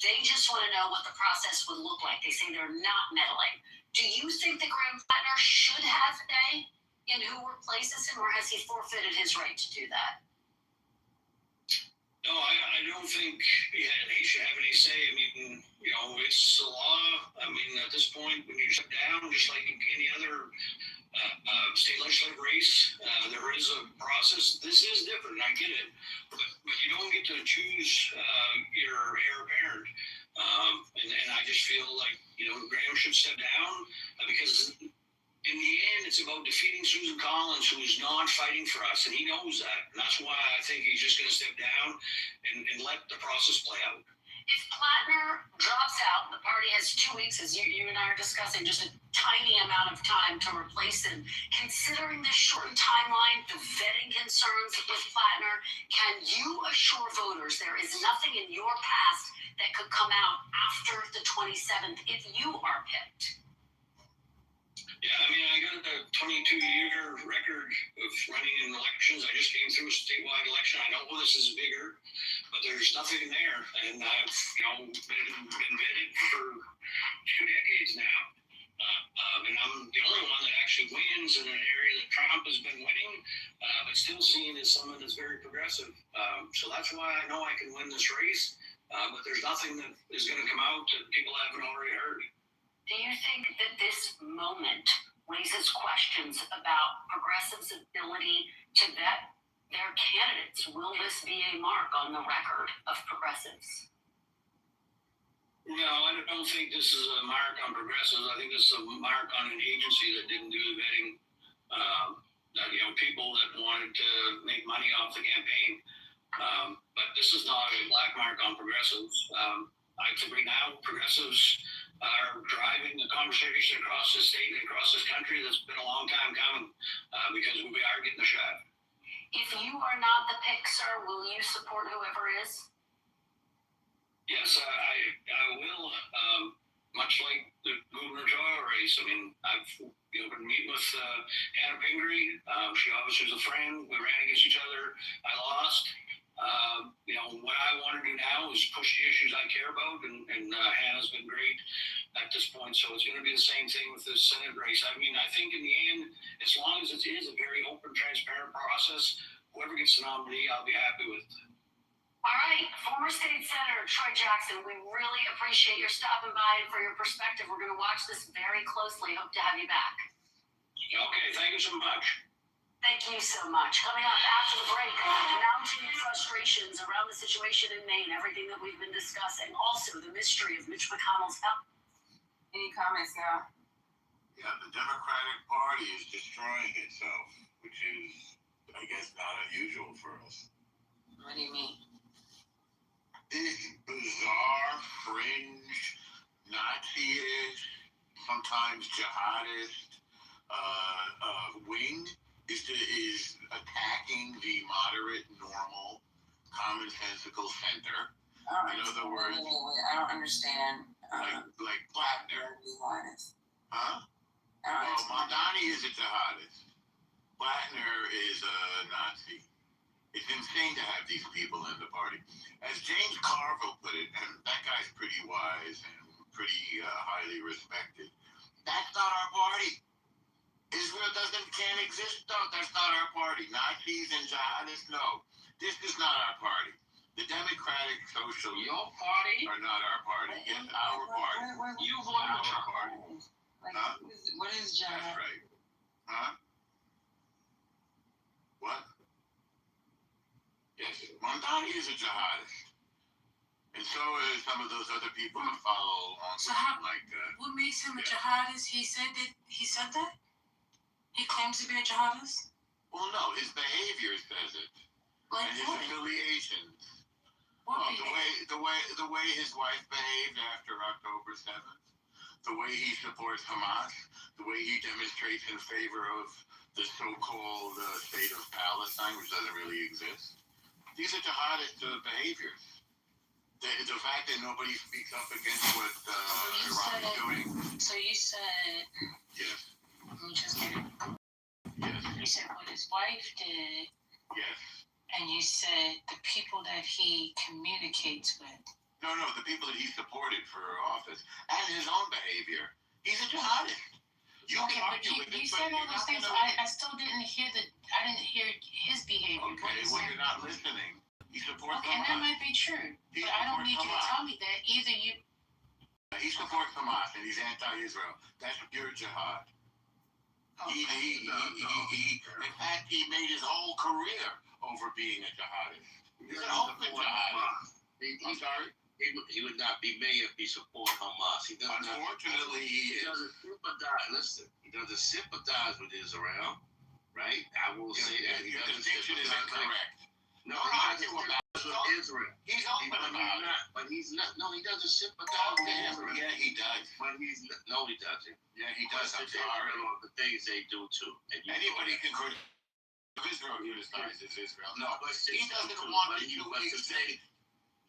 they just want to know what the process would look like. They say they're not meddling. Do you think that Graham Plattner should have say in who replaces him, or has he forfeited his right to do that? No, I don't think he should have any say. I mean, it's the law. I mean, at this point, when you step down, just like any other state legislative race, there is a process. This is different, I get it, but you don't get to choose your heir apparent. And I just feel like, Graham should step down because in the end, it's about defeating Susan Collins, who is not fighting for us, and he knows that. And that's why I think he's just going to step down and let the process play out. If Plattner drops out, the party has 2 weeks, as you and I are discussing, just a tiny amount of time to replace him. Considering this shortened timeline, the vetting concerns with Plattner, can you assure voters there is nothing in your past that could come out after the 27th if you are picked? Yeah, I mean, I got a 22-year record of running in elections. I just came through a statewide election. I know this is bigger, but there's nothing there. And I've, been vetted for 2 decades now. And I'm the only one that actually wins in an area that Trump has been winning, but still seen as someone that's very progressive. So that's why I know I can win this race. But there's nothing that is going to come out that people haven't already heard. Do you think that this moment raises questions about progressives' ability to vet their candidates? Will this be a mark on the record of progressives? No, I don't think this is a mark on progressives. I think this is a mark on an agency that didn't do the vetting. People that wanted to make money off the campaign. But this is not a black mark on progressives. I think right now progressives are driving the conversation across the state and across this country that's been a long time coming because we are getting the shot. If you are not the pick, sir, will you support whoever is? Yes, I will. Much like the gubernatorial race. I mean, I've been meeting with Hannah Pingree. She obviously was a friend. We ran against each other. I lost. What I want to do now is push the issues I care about, and Hannah's been great at this point. So it's going to be the same thing with this Senate race. I mean, I think in the end, as long as it is a very open, transparent process, whoever gets the nominee, I'll be happy with. All right, former state senator Troy Jackson, we really appreciate your stopping by and for your perspective. We're going to watch this very closely. Hope to have you back. Okay, thank you so much. Thank you so much. Coming up after the break, mounting frustrations around the situation in Maine, everything that we've been discussing. Also, the mystery of Mitch McConnell's health. Any comments now? Yeah, the Democratic Party is destroying itself, which is, I guess, not unusual for us. What do you mean? This bizarre, fringe, Nazi-ish, sometimes jihadist wing is attacking the moderate, normal, commonsensical center. In other words, I don't understand. Like Plattner. Huh? Well, Mondani is a jihadist. Plattner is a Nazi. It's insane to have these people in the party. As James Carville put it, and that guy's pretty wise and pretty highly respected, that's not our party. Israel can't exist. No, that's not our party. Nazis and jihadists, no. This is not our party. The Democratic Socialists Your party? are not our party. It's our party. You voted Our party. Huh? What is jihad? That's right. Huh? What? Yes, Mondani is a jihadist. And so is some of those other people who follow along So with how- him like that. What makes him a jihadist? He said that? He claims to be a jihadist? Well, no, his behavior says it. Like And his what? affiliations. What Well, behavior? the way his wife behaved after October 7th, the way he supports Hamas, the way he demonstrates in favor of the so-called state of Palestine, which doesn't really exist. These are jihadist behaviors. The fact that nobody speaks up against what Iran is doing. So you said, Yes. let me just get it. Yes. You said what his wife did, Yes. and you said the people that he communicates with. No, the people that he supported for office and his own behavior. He's a jihadist. You Okay, can but argue with you it, said but all you're those not things. gonna I still didn't hear I didn't hear his behavior. What Okay, is well, it? you're not listening. He supports Okay, and that Hamas. might be true, He but I don't supports need you to Hamas. tell me that. Either you. He supports Hamas and he's anti-Israel. That's pure jihad. In fact, he made his whole career over being a jihadist. He's an open jihadist. I'm sorry? He would not be mayor if he supported Hamas. Unfortunately, he is. doesn't sympathize. Listen, he doesn't sympathize with Israel, right? I will say that. Your distinction is incorrect. No, I'm he arguing doesn't about sympathize with Israel. He's open about it. But he's not. No, he doesn't sympathize with Israel. Yeah, he does. But he's not, no, he doesn't. Yeah, he does. I'm Christians sorry. on the things they do too. And Anybody can criticize Israel criticizes Israel. No, But he doesn't want it to exist.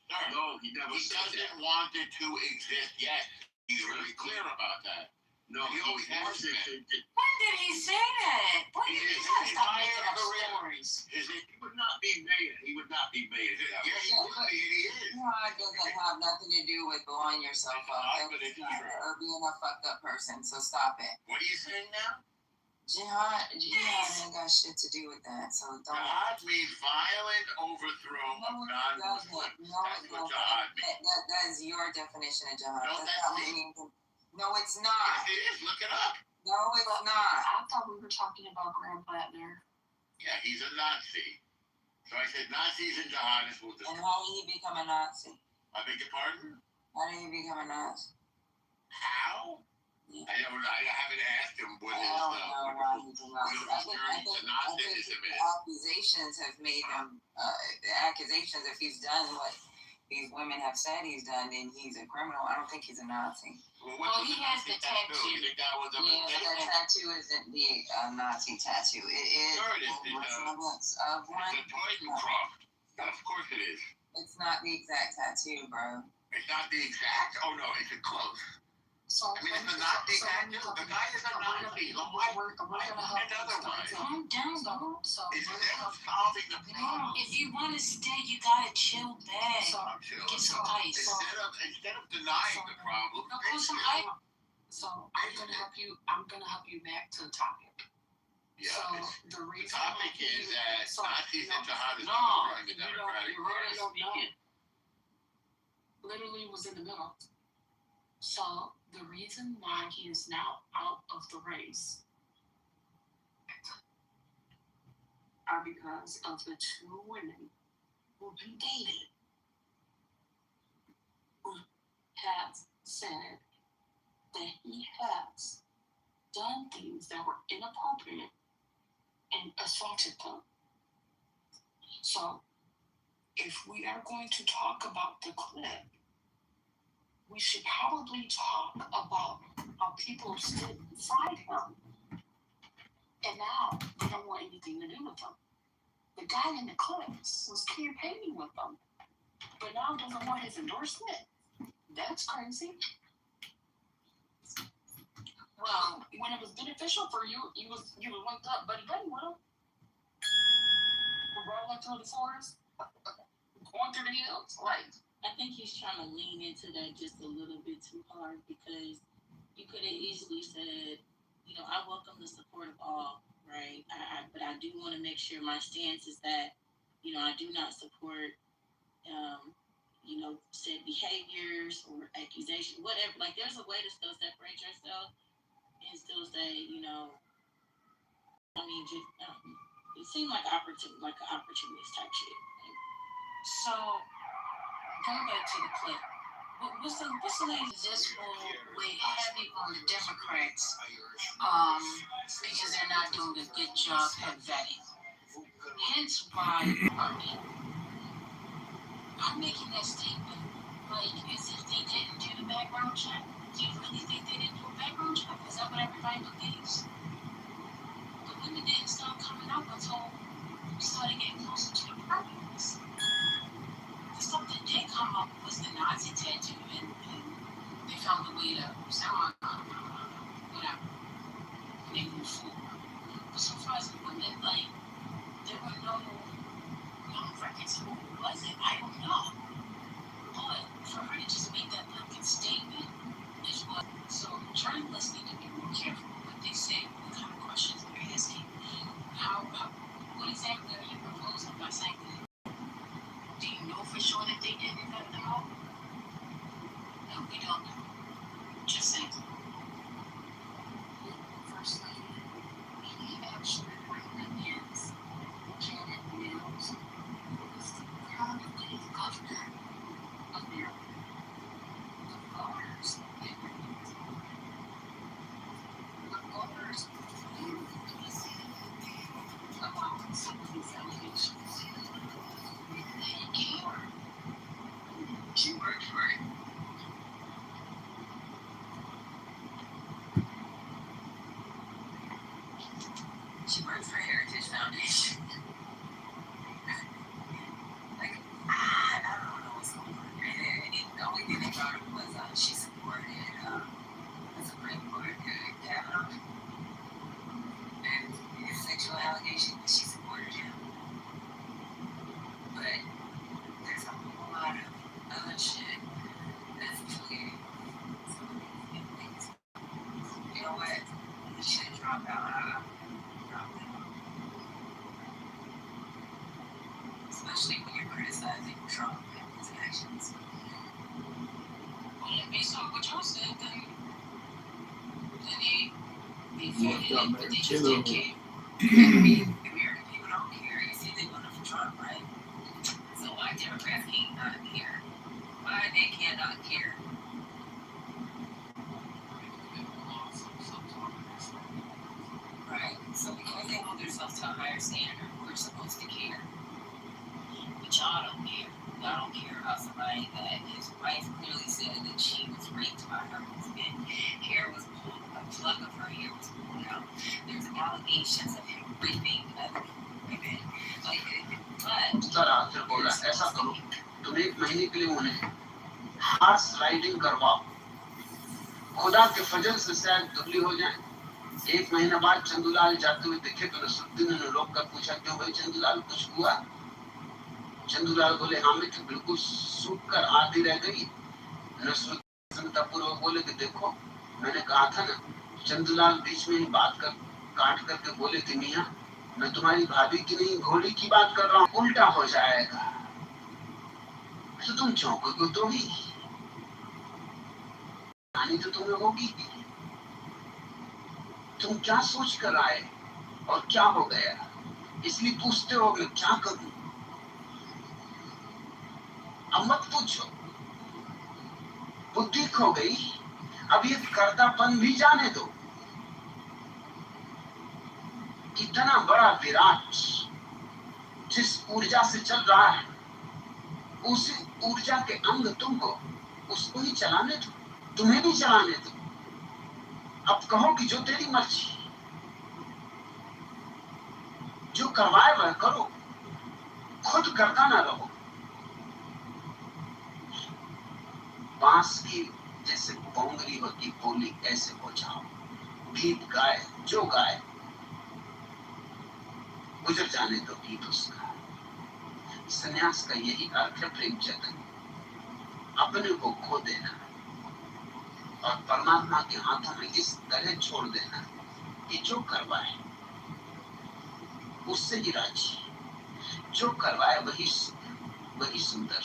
Sir, No, he never he said that. doesn't want it to exist yet. He's really clear about that. No, He always has wants it been. to. When did he say that? When did he stop making up stories? Is it? He would not be mayor. He would not be mayor. Yeah, he would be, and he is. Jihad doesn't have nothing to do with blowing yourself up But it's true. or being a fucked up person. So stop it. What are you saying now? Jihad ain't got shit to do with that. So don't. Jihad means violent overthrow of non-Muslims. No, That's what jihad means. That's your definition of jihad. No, That's that's not what me. it means. No, it's not. Yes, it is. Look it up. No, it's not. I thought we were talking about Graham Plattner. Yeah, he's a Nazi. So I said Nazis and jihadists will And destroy. how did he become a Nazi? I beg your pardon? How did he become a Nazi? How? Yeah. I haven't asked him what I his don't know why he's a Nazi. what his journey to Nazism the is. accusations have made him, accusations, if he's done what these women have said he's done, then he's a criminal. I don't think he's a Nazi. Well, he has the tattoo. You think that was a Yeah, mistake? the tattoo isn't the Nazi tattoo. It is Sure it is. a resemblance of one. It's a Toydencroft. Of course it is. It's not the exact tattoo, bro. It's not the exact. Oh no, it's close. So, I mean, it's not the tattoo. The guy is a Nazi. we're gonna help Another one. calm down, bro. So Instead of solving the problem. if you want to stay, you gotta chill back. I'm chill. Get some ice. Instead of denying the problem, No, fix put some it. ice. So I'm gonna help you back to the topic. Yeah, So it's- the the reason topic is that Nazis and jihadists No, are destroying the you don't. Democratic You really Party. don't know. Literally was in the middle. So the reason why he is now out of the race are because of the two women who he dated who have said that he has done things that were inappropriate and assaulted them. So if we are going to talk about the clip, we should probably talk about how people stood beside him and now they don't want anything to do with him. The guy in the clips was campaigning with them, but now doesn't want his endorsement. That's crazy. Well, when it was beneficial for you, you was linked up buddy with him. Rolling through the forest, going through the hills, like. I think he's trying to lean into that just a little bit too hard because you could have easily said, I welcome the support of all, right? But I do want to make sure my stance is that, I do not support, said behaviors or accusations, whatever. Like, there's a way to still separate yourself and still say, it seemed like an opportunist type shit. So, going back to the clip, what's the name? This will weigh heavy on the Democrats, because they're not doing a good job at vetting. Hence why I'm making that statement, like, as if they didn't do the background check. Do you really think they didn't do a background check? Is that what everybody believes? The women didn't start coming out until we started getting closer to the primary. The stuff that did come up was the Nazi tattoo, and they found a way to sound whatever. They moved forward. But so far as the women, like, there were no records. Who was it? I don't know. But for her to just make that blanket statement, is what. So journalists need to be more careful what they say, what kind of questions they're asking. What exactly are you proposing by saying that? Do you know for sure that they didn't cut them out? No, we don't know. Just saying. First Lady, he actually recommends Janet Mills, who was the current governor of Maryland, the voters about some of these allegations. They didn't care. She worked for it. She worked for Heritage Foundation. Like, I don't know what's going on. And the only thing they brought up was she supported the Supreme Court Kavanaugh. And his sexual allegations, she supported him. But there's a whole lot of other shit that's affiliated with some of these things. You know what? We should drop out. Especially when you're criticizing Trump and his actions. Well, based on what y'all said, then they funded it, but they just didn't care. The American people don't care. You see, they voted for Trump, right? So why Democrats cannot care? Why they cannot care? Right. So because they hold themselves to a higher standard, we're supposed to care. But y'all don't care. Y'all don't care about somebody that his wife clearly said that she was raped by her husband. Hair was pulled, a plug of her hair was pulled out. There's allegations of him raping other women. Like, but बोला ऐसा करो तुम 1 महीने के लिए उन्हें horse riding करवाओ खुदा के फजल से शायद दुबली हो जाए 1 महीना बाद चंदूलाल जाते हुए देखे तो नसरुद्दीन ने रोक कर पूछा क्यों भाई चंदूलाल कुछ हुआ चंदूलाल बोले हाँ मैं बिल्कुल सूख कर आधी रह गई नसरुद्दीन पूर्वक बोले कि देखो मैंने कहा था ना चंदूलाल बीच में ही बात कर काट करके बोले कि मियां मैं तुम्हारी भाभी की नहीं घोड़ी की बात कर रहा हूँ उल्टा हो जाएगा तो तुम चौंकोगे तो ही हानि तो तुम्हें होगी तुम क्या सोच कर आए और क्या हो गया इसलिए पूछते हो मैं क्या करूं अब मत पूछो बुद्धि खो गई अब ये कर्तापन भी जाने दो इतना बड़ा विराट जिस ऊर्जा से चल रहा है उसी ऊर्जा के अंग तुम हो उसको ही चलाने दो तुम्हें भी चलाने दो अब कहो कि जो तेरी मर्जी जो करवाए वह करो खुद करता ना रहो बांस की जैसे पोंगरी होती बोली ऐसे हो जाओ गीत गाए जो गाए गुजर जाने दो गीत उसका संन्यास का यही अर्थ है प्रेम चेतन अपने को खो देना और परमात्मा के हाथों में इस तरह छोड़ देना कि जो करवाए उससे ही राजी जो करवाए वही सुंदर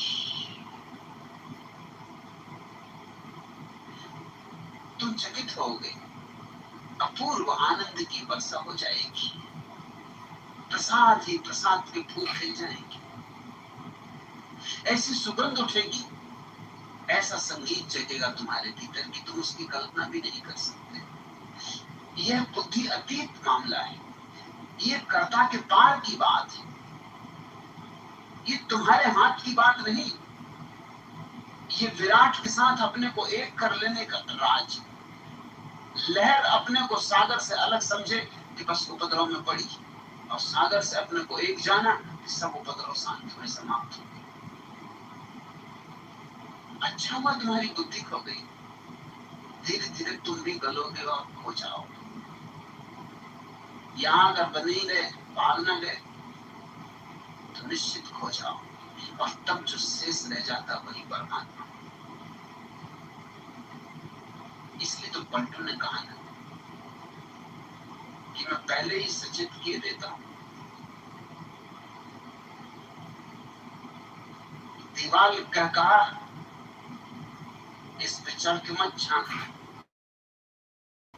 तुम चकित होगे अपूर्व आनंद की वर्षा हो जाएगी प्रसाद ही प्रसाद के फूल खिल जाएंगे ऐसी सुगंध उठेगी ऐसा संगीत जगेगा तुम्हारे भीतर कि तुम उसकी कल्पना भी नहीं कर सकते यह बुद्धि अतीत मामला है ये कर्ता के पार की बात है ये तुम्हारे हाथ की बात नहीं ये विराट के साथ अपने को एक कर लेने का राज लहर अपने को सागर से अलग समझे कि बस उपद्रव में पड़ी और सागर से अपने को एक जाना कि सब उपद्रव शांत में समाप्त हो गए अच्छा हुआ तुम्हारी बुद्धि खो गई धीरे धीरे तुम भी गलोगे और खो जाओगे यहाँ अगर बने ही रहे भाग न गए तो निश्चित खो जाओ और तब जो शेष रह जाता वही परमात्मा इसलिए तो पलटू ने कहा ना कि मैं पहले ही सचेत किए देता हूं। दीवार क्या कहा, इस पे चढ़ के मत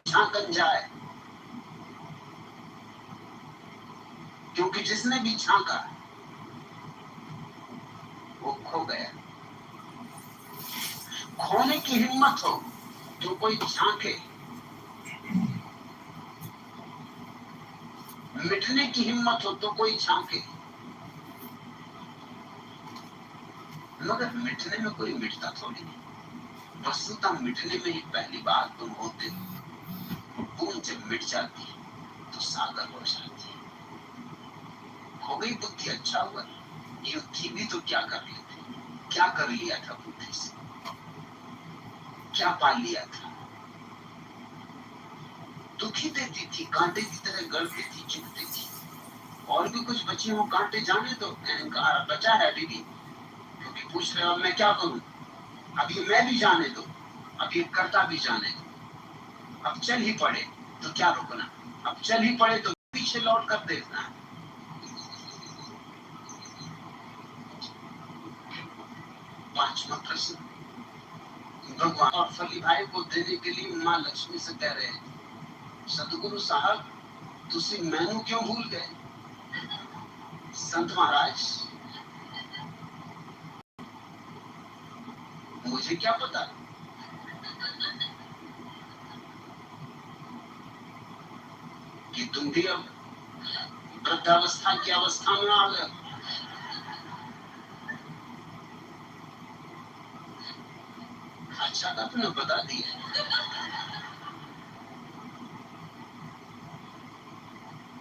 झांकन जाए, क्योंकि जिसने भी झांका वो खो गया। खोने की हिम्मत हो तो कोई झांके, मिटने की हिम्मत हो तो कोई झांके, मगर मिटने में कोई मिटता थोड़ी नहीं। वस्तुतः मिटने में ही पहली बार तुम होते हो। बूंद जब मिट जाती तो सागर हो जाती। हो गई बुद्धि, अच्छा हुआ। ये थी भी तो क्या कर लेते, क्या कर लिया था बुद्धि से, क्या पा लिया था। दुखी देती थी, कांटे की तरह गढ़ती थी, चुभती थी। और भी कुछ बचे हो कांटे, जाने तो अहंकार बचा है अभी भी, क्योंकि पूछ रहे हो मैं क्या करूं। अब ये मैं भी जाने दो, अब ये करता भी जाने दो। अब चल ही पड़े तो क्या रोकना, अब चल ही पड़े तो पीछे लौट कर देखना। पांचवा प्रश्न, भगवान और फली भाई को देने के लिए मां लक्ष्मी से कह रहे हैं, सतगुरु साहब तुसी मैनू क्यों भूल गए। संत महाराज मुझे क्या पता कि तुम भी अब वृद्धावस्था की अवस्था में आ गए। अच्छा था तुमने बता दिया।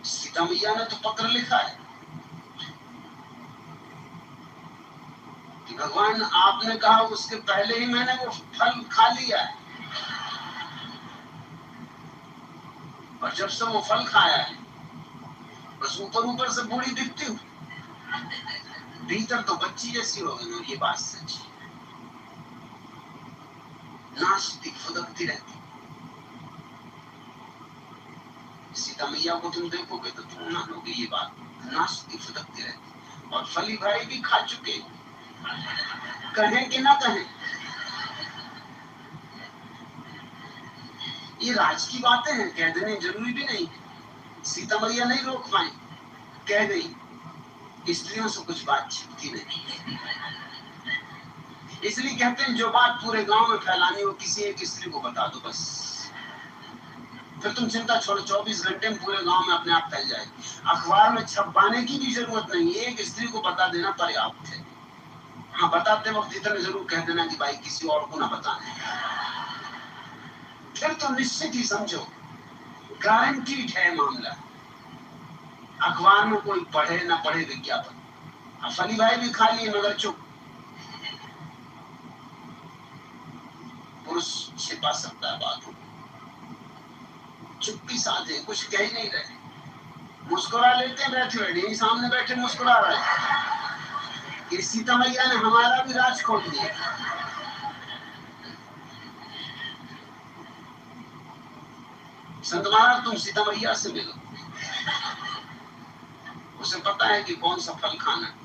सीता मैया ने तो पत्र लिखा है कि भगवान आपने कहा उसके पहले ही मैंने वो फल खा लिया है, और जब से वो फल खाया है बस ऊपर ऊपर से बूढ़ी दिखती हूँ, भीतर तो बच्ची जैसी हो गई। और ये बात सच है, नाचती फुदकती रहती। सीता मैया को तुम देखोगे तो तुम मानोगे ये बात, नाचती फुदकती रहती। और फली भाई भी खा चुके, कहें कि ना कहें, ये राज की बातें हैं, कह देने जरूरी भी नहीं। सीता मैया नहीं रोक पाए, कह गई। स्त्रियों से कुछ बात छिपती नहीं, इसलिए कहते हैं जो बात पूरे गांव में फैलानी हो किसी एक स्त्री को बता दो बस, फिर तुम चिंता छोड़ो, 24 घंटे में पूरे गांव में अपने आप फैल जाएगी। अखबार में छपवाने की भी जरूरत नहीं, एक स्त्री को बता देना पर्याप्त है। हाँ, बताते वक्त इतना जरूर कह देना कि भाई किसी और को ना बताना, फिर तो निश्चित ही समझो गारंटीड है मामला। अखबार में कोई पढ़े ना पढ़े विज्ञापन, फली भाई भी खा लिए मगर चुप। पुरुष छिपा सकता है बात, चुप्पी साधे, कुछ कह ही नहीं रहे, मुस्कुरा लेते हैं बैठे बैठे, सामने बैठे मुस्कुरा रहे। इस सीता मैया ने हमारा भी राज खोल दिया। संत महाराज तुम सीता मैया से मिलो, उसे पता है कि कौन सा फल खाना है।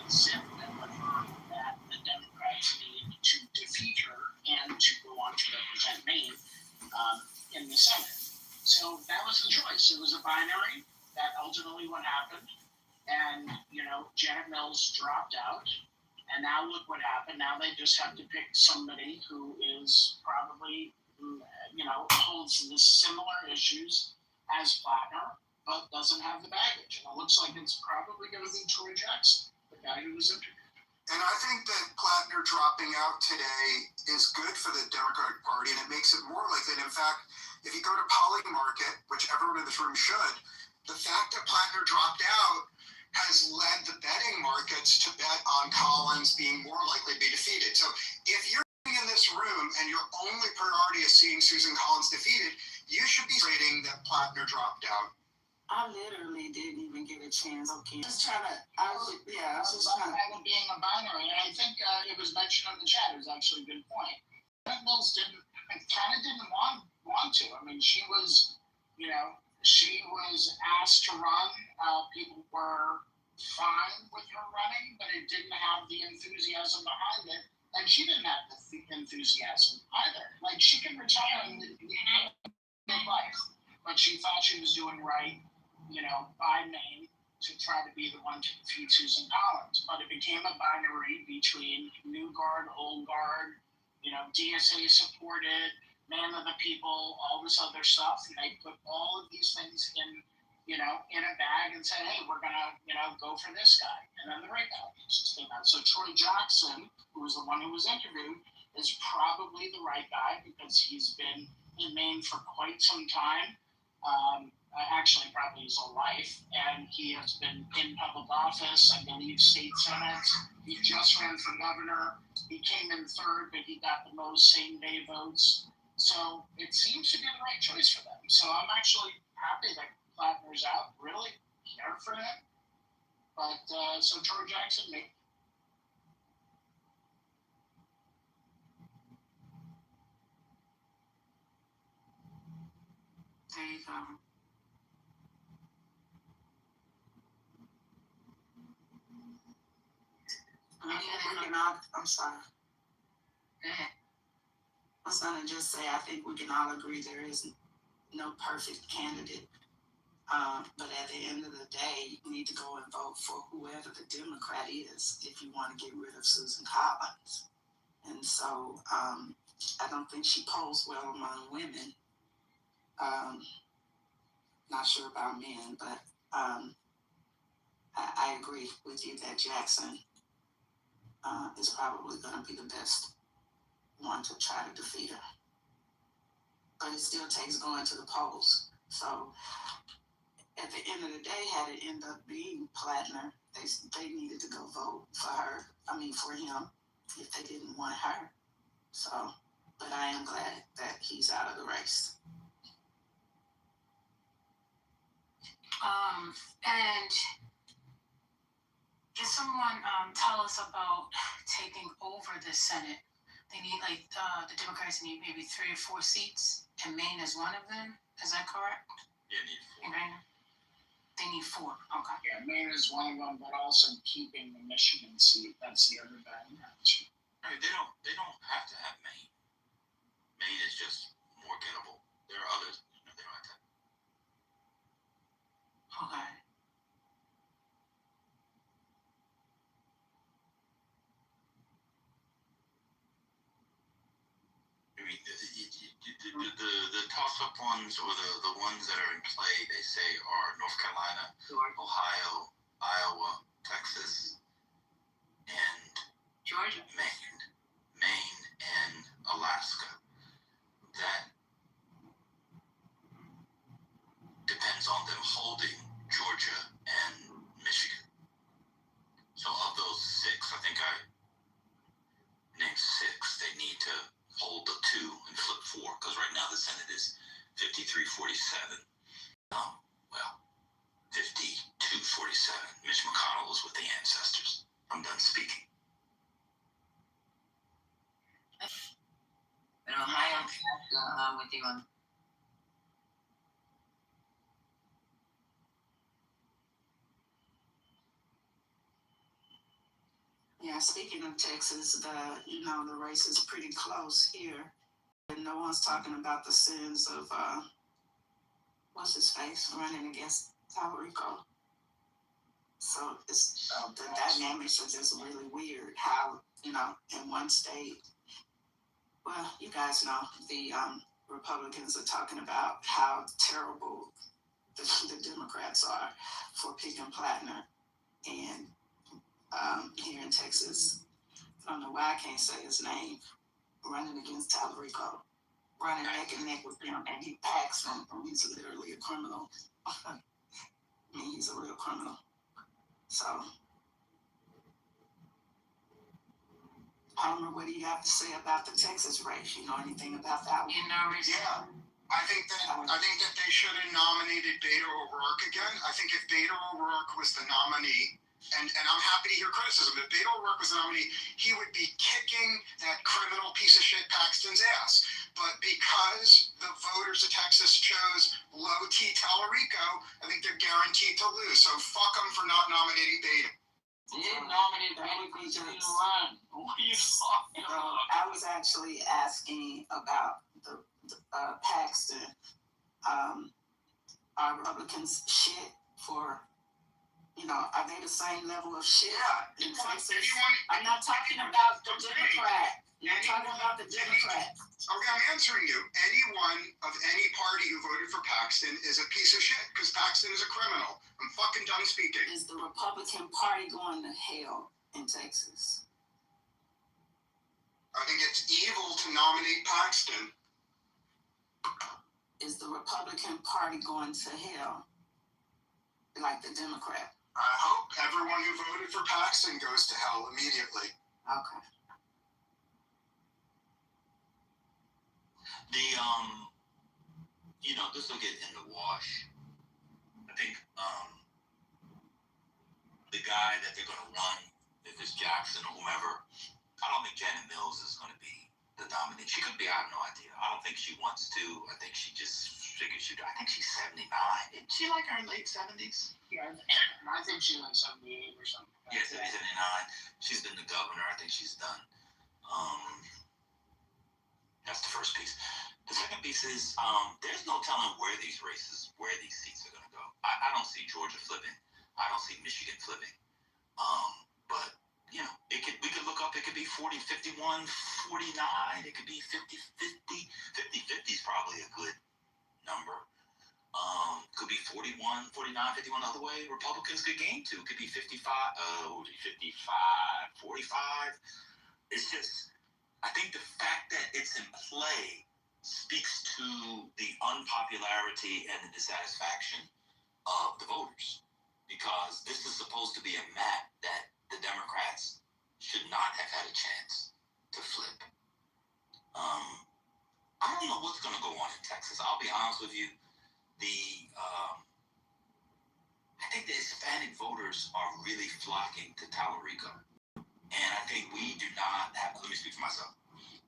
Sent that affirmed that the Democrats need to defeat her and to go on to represent Maine in the Senate. So that was the choice. It was a binary. That ultimately what happened. And, you know, Janet Mills dropped out. And now look what happened. Now they just have to pick somebody who is probably, you know, holds the similar issues as Plattner, but doesn't have the baggage. And it looks like it's probably going to be Troy Jackson, the guy who was interviewed. And I think that Plattner dropping out today is good for the Democratic Party, and it makes it more likely. And in fact, if you go to Polymarket, which everyone in this room should, the fact that Plattner dropped out has led the betting markets to bet on Collins being more likely to be defeated. So if you're in this room and your only priority is seeing Susan Collins defeated, you should be trading that Plattner dropped out. I literally didn't even get a chance. Okay. Just trying to, I was just trying to. It being a binary, and I think it was mentioned in the chat. It was actually a good point. Mills didn't want to. I mean, she was asked to run. People were fine with her running, but it didn't have the enthusiasm behind it, and she didn't have the enthusiasm either. Like, she can retire in life, but she thought she was doing right, by Maine to try to be the one to defeat Susan Collins. But it became a binary between new guard, old guard, DSA supported, man of the people, all this other stuff. And they put all of these things in a bag and said, hey, we're going to, go for this guy. And then the rape allegations came out. So Troy Jackson, who was the one who was interviewed, is probably the right guy because he's been in Maine for quite some time. Actually, probably his whole life. And he has been in public office, I believe state senates. He just ran for governor. He came in third, but he got the most same-day votes. So it seems to be the right choice for them. So I'm actually happy that Plattner's out. Really care for him. But so Troy Jackson, maybe. There you go. I'm sorry. Go ahead. I was going to just say, I think we can all agree there is no perfect candidate. But at the end of the day, you need to go and vote for whoever the Democrat is if you want to get rid of Susan Collins. And so I don't think she polls well among women. Not sure about men, but I agree with you that Jackson is probably going to be the best one to try to defeat her. But it still takes going to the polls. So at the end of the day, had it end up being Plattner, they needed to go vote for him, if they didn't want her. So, but I am glad that he's out of the race. And can someone tell us about taking over the Senate? They need the Democrats need maybe 3 or 4 seats, and Maine is one of them. Is that correct? Yeah, need 4. They need 4. Okay. Yeah, Maine is one of them, but also keeping the Michigan seat. That's the other bad match. I mean, they don't have to have Maine. Maine is just more gettable. There are others, they don't have to. Okay. I mean, the toss-up ones or the ones that are in play, they say are North Carolina, Ohio, Iowa, Texas, and Georgia, Maine, and Alaska. That depends on them holding Georgia and Michigan. So of those 6, I think I named 6. They need to hold the 2 and flip 4, because right now the Senate is 53-47. 52-47. Mitch McConnell is with the ancestors. I'm done speaking. in Ohio, I'm with you on. Yeah, speaking of Texas, the race is pretty close here. And no one's talking about the sins of what's his face running against Talrico. So it's the dynamics are just really weird. How in one state, well, you guys know the Republicans are talking about how terrible the Democrats are for picking Plattner, and here in Texas. I don't know why I can't say his name. Running against Tallarico, running neck and neck with him, and he packs him. He's literally a criminal. I mean, he's a real criminal. So, Palmer, what do you have to say about the Texas race? You know anything about that one? Yeah, I think that they should have nominated Beto O'Rourke again. I think if Beto O'Rourke was the nominee, and I'm happy to hear criticism, if Beto O'Rourke was the nominee, he would be kicking that criminal piece of shit Paxton's ass. But because the voters of Texas chose low T Tallarico, I think they're guaranteed to lose. So fuck them for not nominating Beto. They didn't nominate Beto because he didn't run. What are you talking about? I was actually asking about the Paxton. Are Republicans shit for, are they the same level of shit in Texas? I'm not talking about the Democrat. I'm talking about the Democrat. Okay, I'm answering you. Anyone of any party who voted for Paxton is a piece of shit because Paxton is a criminal. I'm fucking done speaking. Is the Republican Party going to hell in Texas? I think it's evil to nominate Paxton. Is the Republican Party going to hell like the Democrat? I hope everyone who voted for Paxton goes to hell immediately. Okay. This will get in the wash. I think the guy that they're going to run, if it's Jackson or whomever, I don't think Janet Mills is going to be the nominee. She could be, I have no idea. I don't think she wants to. I think she just figured I think she's 79. Isn't she like her late 70s? Yeah, I think she's like 78 or something. Yeah, 79. She's been the governor. I think she's done. That's the first piece. The second piece is there's no telling where these seats are going to go. I don't see Georgia flipping. I don't see Michigan flipping. But we could look up. It could be 40, 51, 49. It could be 50, 50. 50, 50 is probably a good number. Could be 41, 49, 51 the other way. Republicans could gain too. Could be 55, 45. It's just, I think the fact that it's in play speaks to the unpopularity and the dissatisfaction of the voters, because this is supposed to be a map that the Democrats should not have had a chance to flip. I don't know what's going to go on in Texas. I'll be honest with you. I think the Hispanic voters are really flocking to Tallarico. And I think we do not have, let me speak for myself.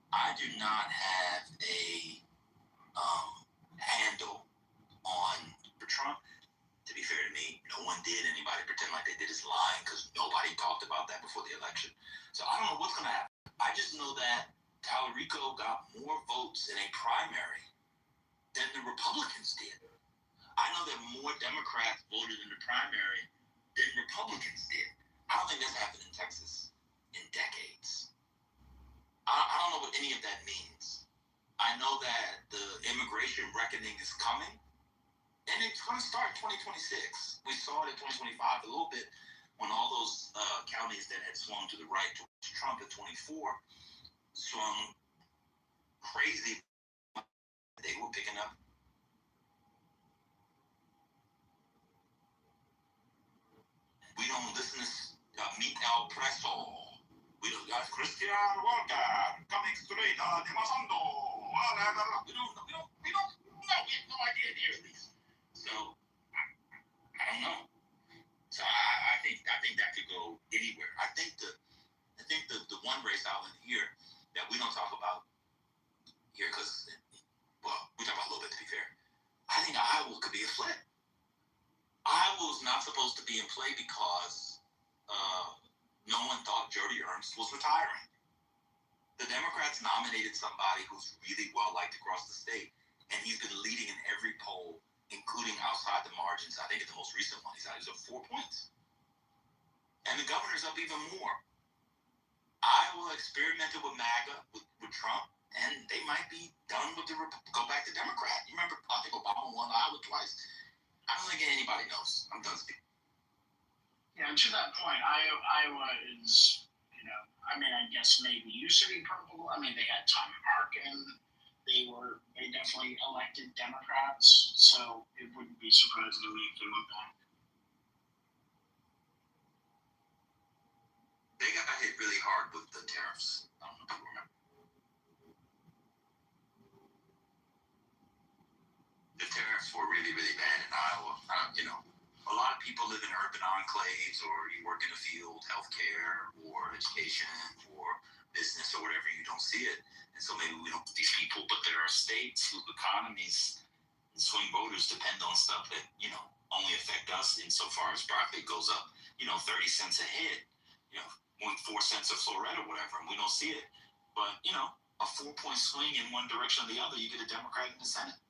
I do not have a handle for Trump. To be fair to me, no one did. Anybody pretend like they did is lying, because nobody talked about that before the election. So I don't know what's going to happen. I just know that Tallarico got more votes in a primary than the Republicans did. I know that more Democrats voted in the primary than Republicans did. I don't think that's happened in Texas in decades. I don't know what any of that means. I know that the immigration reckoning is coming, and it's going to start in 2026. We saw it in 2025 a little bit when all those counties that had swung to the right towards Trump at 24 swung crazy. They were picking up. We don't listen to Meet El Preso. We don't got Christian Walker coming straight de Masando. We have no idea here at least. So I don't know. So I think that could go anywhere. I think the one race out in here that we don't talk about here, because we talk about a little bit to be fair. I think Iowa could be a flip. Iowa was not supposed to be in play because no one thought Jody Ernst was retiring. The Democrats nominated somebody who's really well liked across the state, and he's been leading in every poll, including outside the margins. I think at the most recent one, he's up 4 points. And the governor's up even more. Iowa experimented with MAGA, with Trump, and they might be done with go back to Democrat. You remember, I think Obama won Iowa twice. I don't think anybody knows. I'm done speaking. Yeah, and to that point, Iowa is, I mean, I guess maybe used to be purple. I mean, they had Tom Harkin. They definitely elected Democrats, so it wouldn't be surprising to me if they went back. They got hit really hard with the tariffs. I don't know if you remember. The tariffs were really, really bad in Iowa. A lot of people live in urban enclaves, or you work in a field, healthcare, or education, or business, or whatever. You don't see it, and so maybe we don't see these people. But there are states whose economies and swing voters depend on stuff that only affect us insofar as broccoli goes up, 30 cents a head, 0.4 cents a floret or whatever, and we don't see it. But a 4-point swing in one direction or the other, you get a Democrat in the Senate.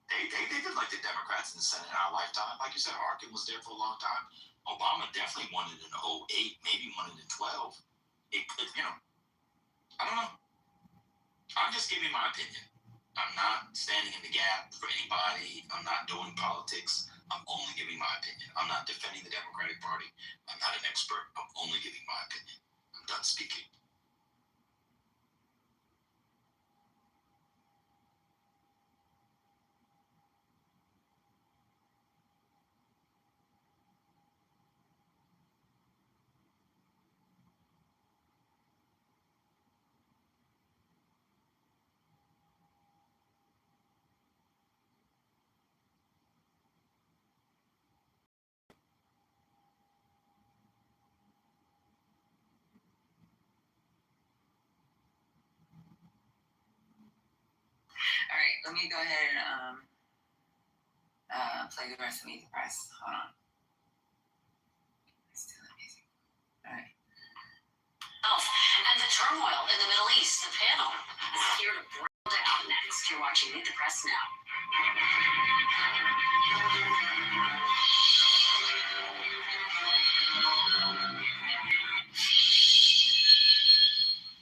They did like the Democrats in the Senate in our lifetime. Like you said, Harkin was there for a long time. Obama definitely won it in 2008, maybe won it in 2012. I don't know. I'm just giving my opinion. I'm not standing in the gap for anybody. I'm not doing politics. I'm only giving my opinion. I'm not defending the Democratic Party. I'm not an expert. I'm only giving my opinion. I'm done speaking. All right, let me go ahead and play the rest of Meet the Press. Hold on. Still amazing. All right. And the turmoil in the Middle East. The panel is here to break down next. You're watching Meet the Press now.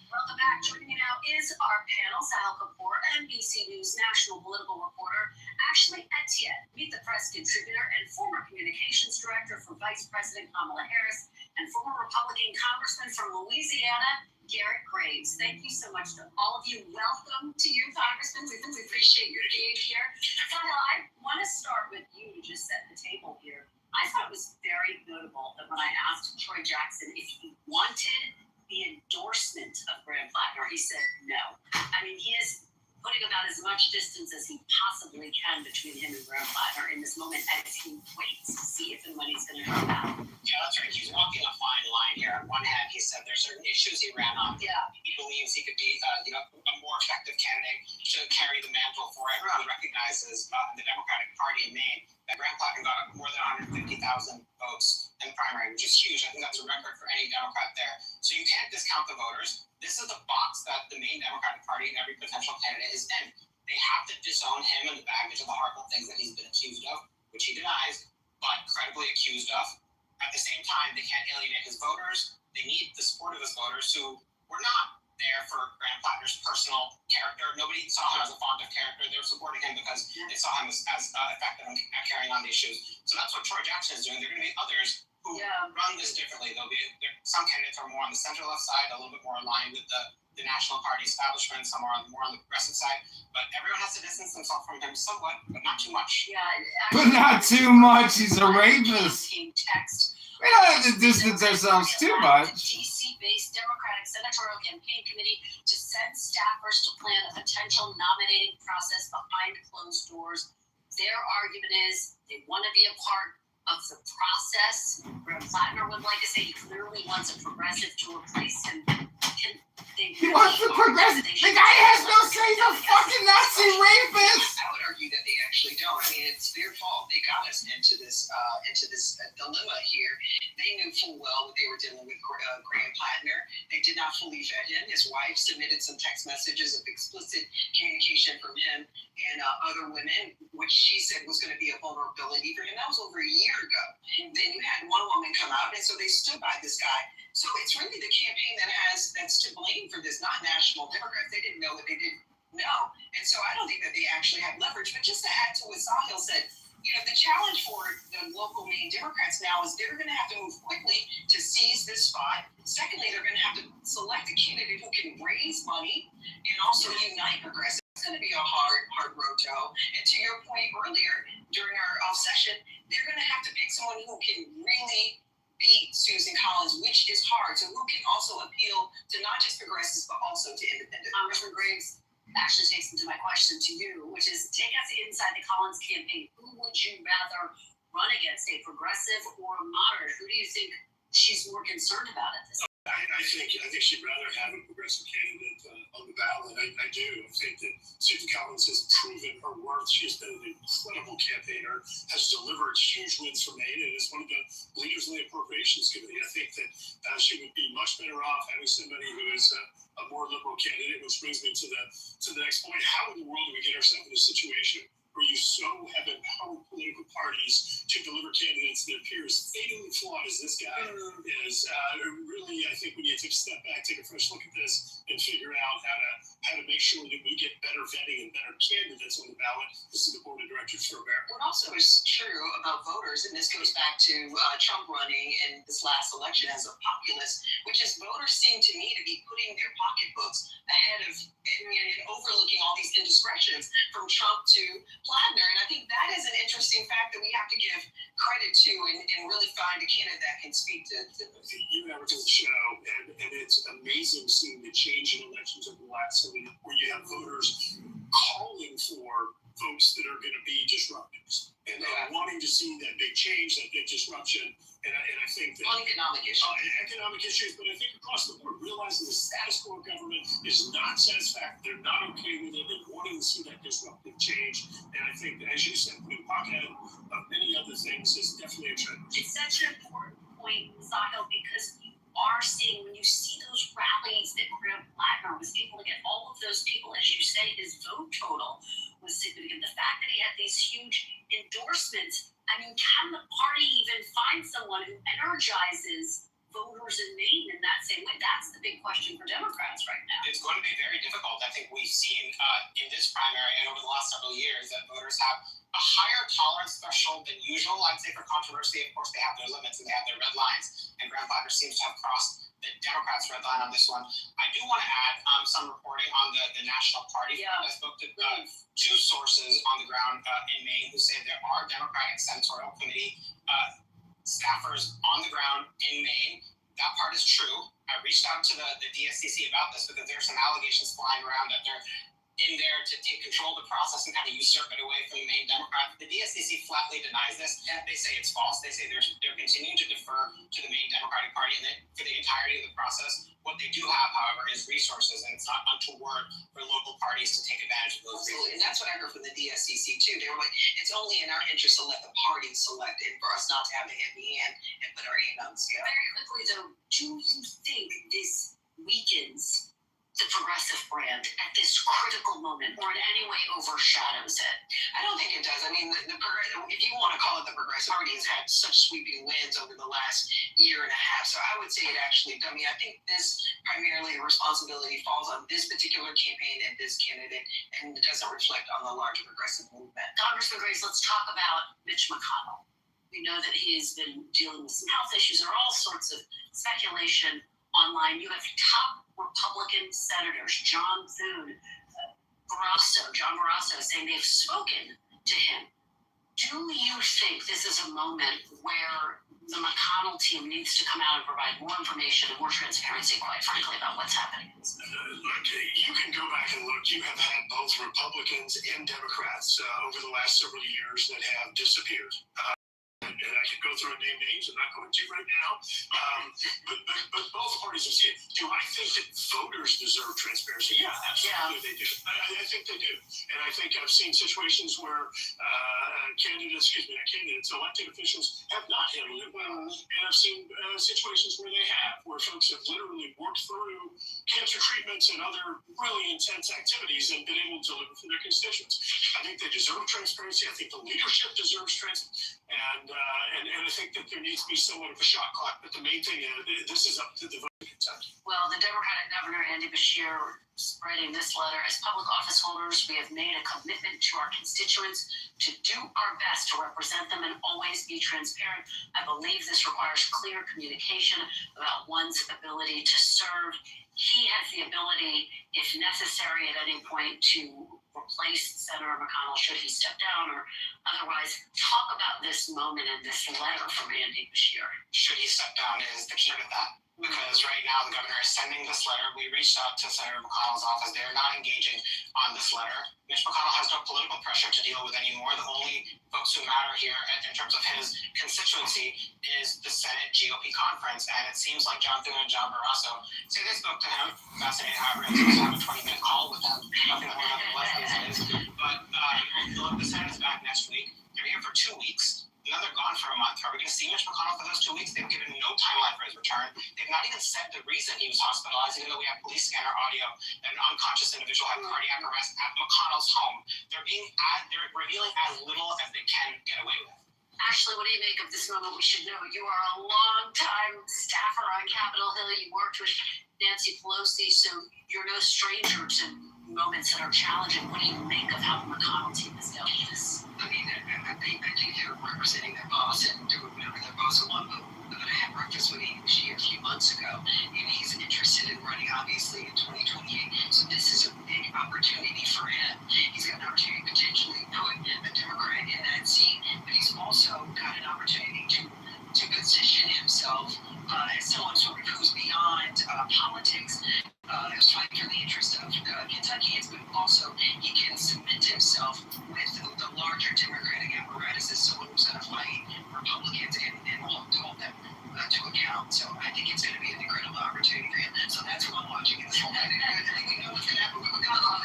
Welcome back. Joining me now is our panel, Sahel Kapoor, NBC News national political reporter, Ashley Etienne, Meet the Press contributor and former communications director for Vice President Kamala Harris, and former Republican Congressman from Louisiana, Garrett Graves. Thank you so much to all of you. Welcome to you, Congressman. We appreciate your being here. Sahel, I want to start with you to just set the table here. I thought it was very notable that when I asked Troy Jackson if he wanted the endorsement of Graham Plattner, he said no. I mean, he is putting about as much distance as he possibly can between him and Graham Plattner in this moment as he waits to see if and when he's going to come back. Yeah, that's right. He's walking a fine line here. On one hand, he said there's certain issues he ran on. Yeah. He believes he could be, a more effective candidate to carry the mantle for everyone recognizes the Democratic Party in Maine that Graham Plattner got more than 150,000 votes in the primary, which is huge. I think that's a record for any Democrat there. So you can't discount the voters. This is the box that the Maine Democratic Party and every potential candidate is in. They have to disown him and the baggage of the horrible things that he's been accused of, which he denies, but credibly accused of. At the same time, they can't alienate his voters. They need the support of his voters who were not there for Graham Plattner's personal character. Nobody saw him as a font of character. They were supporting him because they saw him as effective in carrying on the issues. So that's what Troy Jackson is doing. There are going to be others who run this differently. Some candidates are more on the center-left side, a little bit more aligned with the National Party establishment. Some are more on the progressive side. But everyone has to distance themselves from him somewhat, but not too much. Yeah, But not too much. He's a rapist. Text. We don't have to distance ourselves too much. DC-based Democratic Senatorial Campaign Committee to send staffers to plan a potential nominating process behind closed doors. Their argument is they want to be a part of the process. Graham Plattner would like to say he clearly wants a progressive to replace him. He wants the progressive. The guy has no say. He's a fucking Nazi rapist. I would argue that they actually don't. I mean, it's their fault. They got us into this dilemma here. They knew full well that they were dealing with Graham Plattner. They did not fully vet him. His wife submitted some text messages of explicit communication from him and other women, which she said was going to be a vulnerability for him. That was over a year ago. And then you had one woman come out, and so they stood by this guy. So it's really the campaign that's to blame for this, not National Democrats. They didn't know what they didn't know. And so I don't think that they actually have leverage. But just to add to what Sahil said, the challenge for the local Maine Democrats now is they're going to have to move quickly to seize this spot. Secondly, they're going to have to select a candidate who can raise money and also unite progressives. It's going to be a hard road to hoe. And to your point earlier, during our off session, they're going to have to pick someone who can really beat Susan Collins, which is hard. So who can also appeal to not just progressives, but also to independents. Congressman Graves actually takes into my question to you, which is take us inside the Collins campaign. Who would you rather run against, a progressive or a moderate? Who do you think she's more concerned about at this point? I think she'd rather have a progressive candidate on the ballot. I do. I think that Susan Collins has proven her worth. She has been an incredible campaigner, has delivered huge wins for Maine, and is one of the leaders in the Appropriations Committee. I think that she would be much better off having somebody who is a more liberal candidate, which brings me to the next point. How in the world do we get ourselves in a situation where you so have empowered political parties to deliver candidates that appear as fatally flawed as this guy is? Really, I think we need to take a step back, take a fresh look at this, and figure out how to make sure that we get better vetting and better candidates on the ballot. This is the board of directors for America. What also is true about voters, and this goes back to Trump running in this last election as a populist, which is voters seem to me to be putting their pocketbooks ahead of and overlooking all these indiscretions from Trump to Plattner. And I think that is an interesting fact that we have to give credit to and really find a candidate that can speak to. You never do the show, and it's amazing seeing the change in elections over the last 7 years, where you have voters calling for folks that are going to be disruptors and wanting to see that big change, that big disruption. And I think that on economic issues, but I think across the board, realizing the status quo government is not satisfactory. They're not okay with it. They're wanting to see that disruptive change. And I think that, as you said, putting pocket of many other things is definitely a trend. It's such an important point, Sahil, because you are seeing, when you see those rallies that Graham Plattner was able to get all of those people, as you say, his vote total was significant. The fact that he had these huge endorsements, I mean, can the party even find someone who energizes voters in Maine in that same way? That's the big question for Democrats right now. It's going to be very difficult. I think we've seen in this primary and over the last several years that voters have a higher tolerance threshold than usual. I'd say for controversy, of course, they have their limits and they have their red lines. And Graham Plattner seems to have crossed the Democrats' red line on this one. I do want to add some reporting on the National Party. I spoke to two sources on the ground in Maine who say there are Democratic Senatorial Committee staffers on the ground in Maine. That part is true. I reached out to the DSCC about this because there are some allegations flying around that they're in there to take control of the process and kind of usurp it away from the Maine Democrats. The DSCC flatly denies this. They say it's false. They say they're continuing to defer to the Maine Democratic Party and for the entirety of the process. What they do have, however, is resources, and it's not untoward for local parties to take advantage of those. Absolutely, and that's what I heard from the DSCC too. They were like, it's only in our interest to let the parties select it for us not to have to hit the end and put our hand on the scale. Very quickly though, do you think this weakens the progressive brand at this critical moment, or in any way overshadows it? I don't think it does. I mean, if you want to call it the Progressive Party, has had such sweeping wins over the last year and a half. So I would say it actually, I mean, I think this primarily responsibility falls on this particular campaign and this candidate, and it doesn't reflect on the larger progressive movement. Congressman Grace, let's talk about Mitch McConnell. We know that he has been dealing with some health issues. There are all sorts of speculation online. You have top Republican senators, John Thune, John Barrasso, saying they've spoken to him. Do you think this is a moment where the McConnell team needs to come out and provide more information and more transparency, quite frankly, about what's happening? Look, you can go back and look. You have had both Republicans and Democrats over the last several years that have disappeared. And I could go through and name names. I'm not going to right now. But both parties have seen it. Do I think that voters deserve transparency? Yeah, absolutely they do. I think they do. And I think I've seen situations where elected officials have not handled it well. And I've seen situations where they have, where folks have literally worked through cancer treatments and other really intense activities and been able to deliver for their constituents. I think they deserve transparency. I think the leadership deserves transparency. And I think that there needs to be somewhat of a shot clock. But the main thing is, this is up to the voting consensus. Well, the Democratic Governor, Andy Beshear, writing this letter: as public office holders, we have made a commitment to our constituents to do our best to represent them and always be transparent. I believe this requires clear communication about one's ability to serve. He has the ability, if necessary at any point, to replace Senator McConnell should he step down or otherwise. Talk about this moment and this letter from Andy Bashir. Should he step down is the key with that. Because right now the governor is sending this letter. We reached out to Senator McConnell's office. They're not engaging on this letter. Mitch McConnell has no political pressure to deal with anymore. The only folks who matter here in terms of his constituency is the Senate GOP conference. And it seems like John Thune and John Barrasso say they spoke to him. Fascinating, however, it seems to have a 20-minute call with him. Nothing more, nothing less these days. But the Senate is back next week. They're here for 2 weeks. Now they're gone for a month. Are we going to see Mitch McConnell for those 2 weeks? They've given no timeline for his return. They've not even said the reason he was hospitalized, even though we have police scanner audio that an unconscious individual had cardiac arrest at McConnell's home. They're revealing as little as they can get away with. Ashley, what do you make of this moment? We should know you are a long-time staffer on Capitol Hill. You worked with Nancy Pelosi, so you're no stranger to moments that are challenging. What do you make of how the McConnell team has dealt with this? I mean, I think they're representing their boss and doing whatever their boss will want. But I had breakfast with him a few months ago, and he's interested in running, obviously, in 2028. So this is a big opportunity for him. He's got an opportunity to potentially put a Democrat in that seat, but he's also got an opportunity to position himself as someone sort of who's beyond politics. Who's fighting for the interest of Kentuckians, but also he can cement himself with the larger Democratic apparatus as someone who's going to fight Republicans and hold them to account. So I think it's going to be an incredible opportunity for him. So that's what I'm watching in this whole thing. I think we know what's going to happen with McConnell.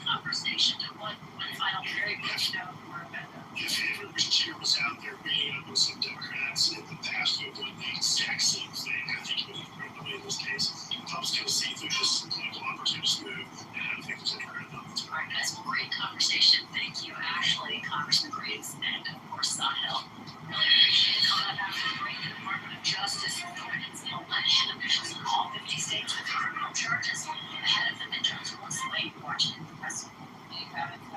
Conversation. One final very brief note. If every Bashir was out there being with some Democrats in the past who have done the exact same thing, I think he would have grown away in this case. I was going to see through this political opportunist move, and I think there's a current enough. All right, guys. Well, great conversation. Thank you, Ashley, Congressman Graves, and of course, Sahel. Really appreciate it. Coming up after the break, the Department of Justice threatens election officials in all 50 states with criminal charges ahead of the midterms. What's the way you're watching it? Press. Any comments?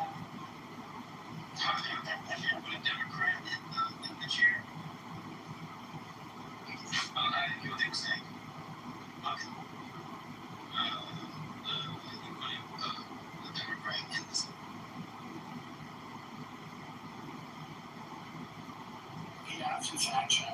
Put a Democrat in the chair. You think so? Okay. The Democrat in the Senate. Yeah, it's action.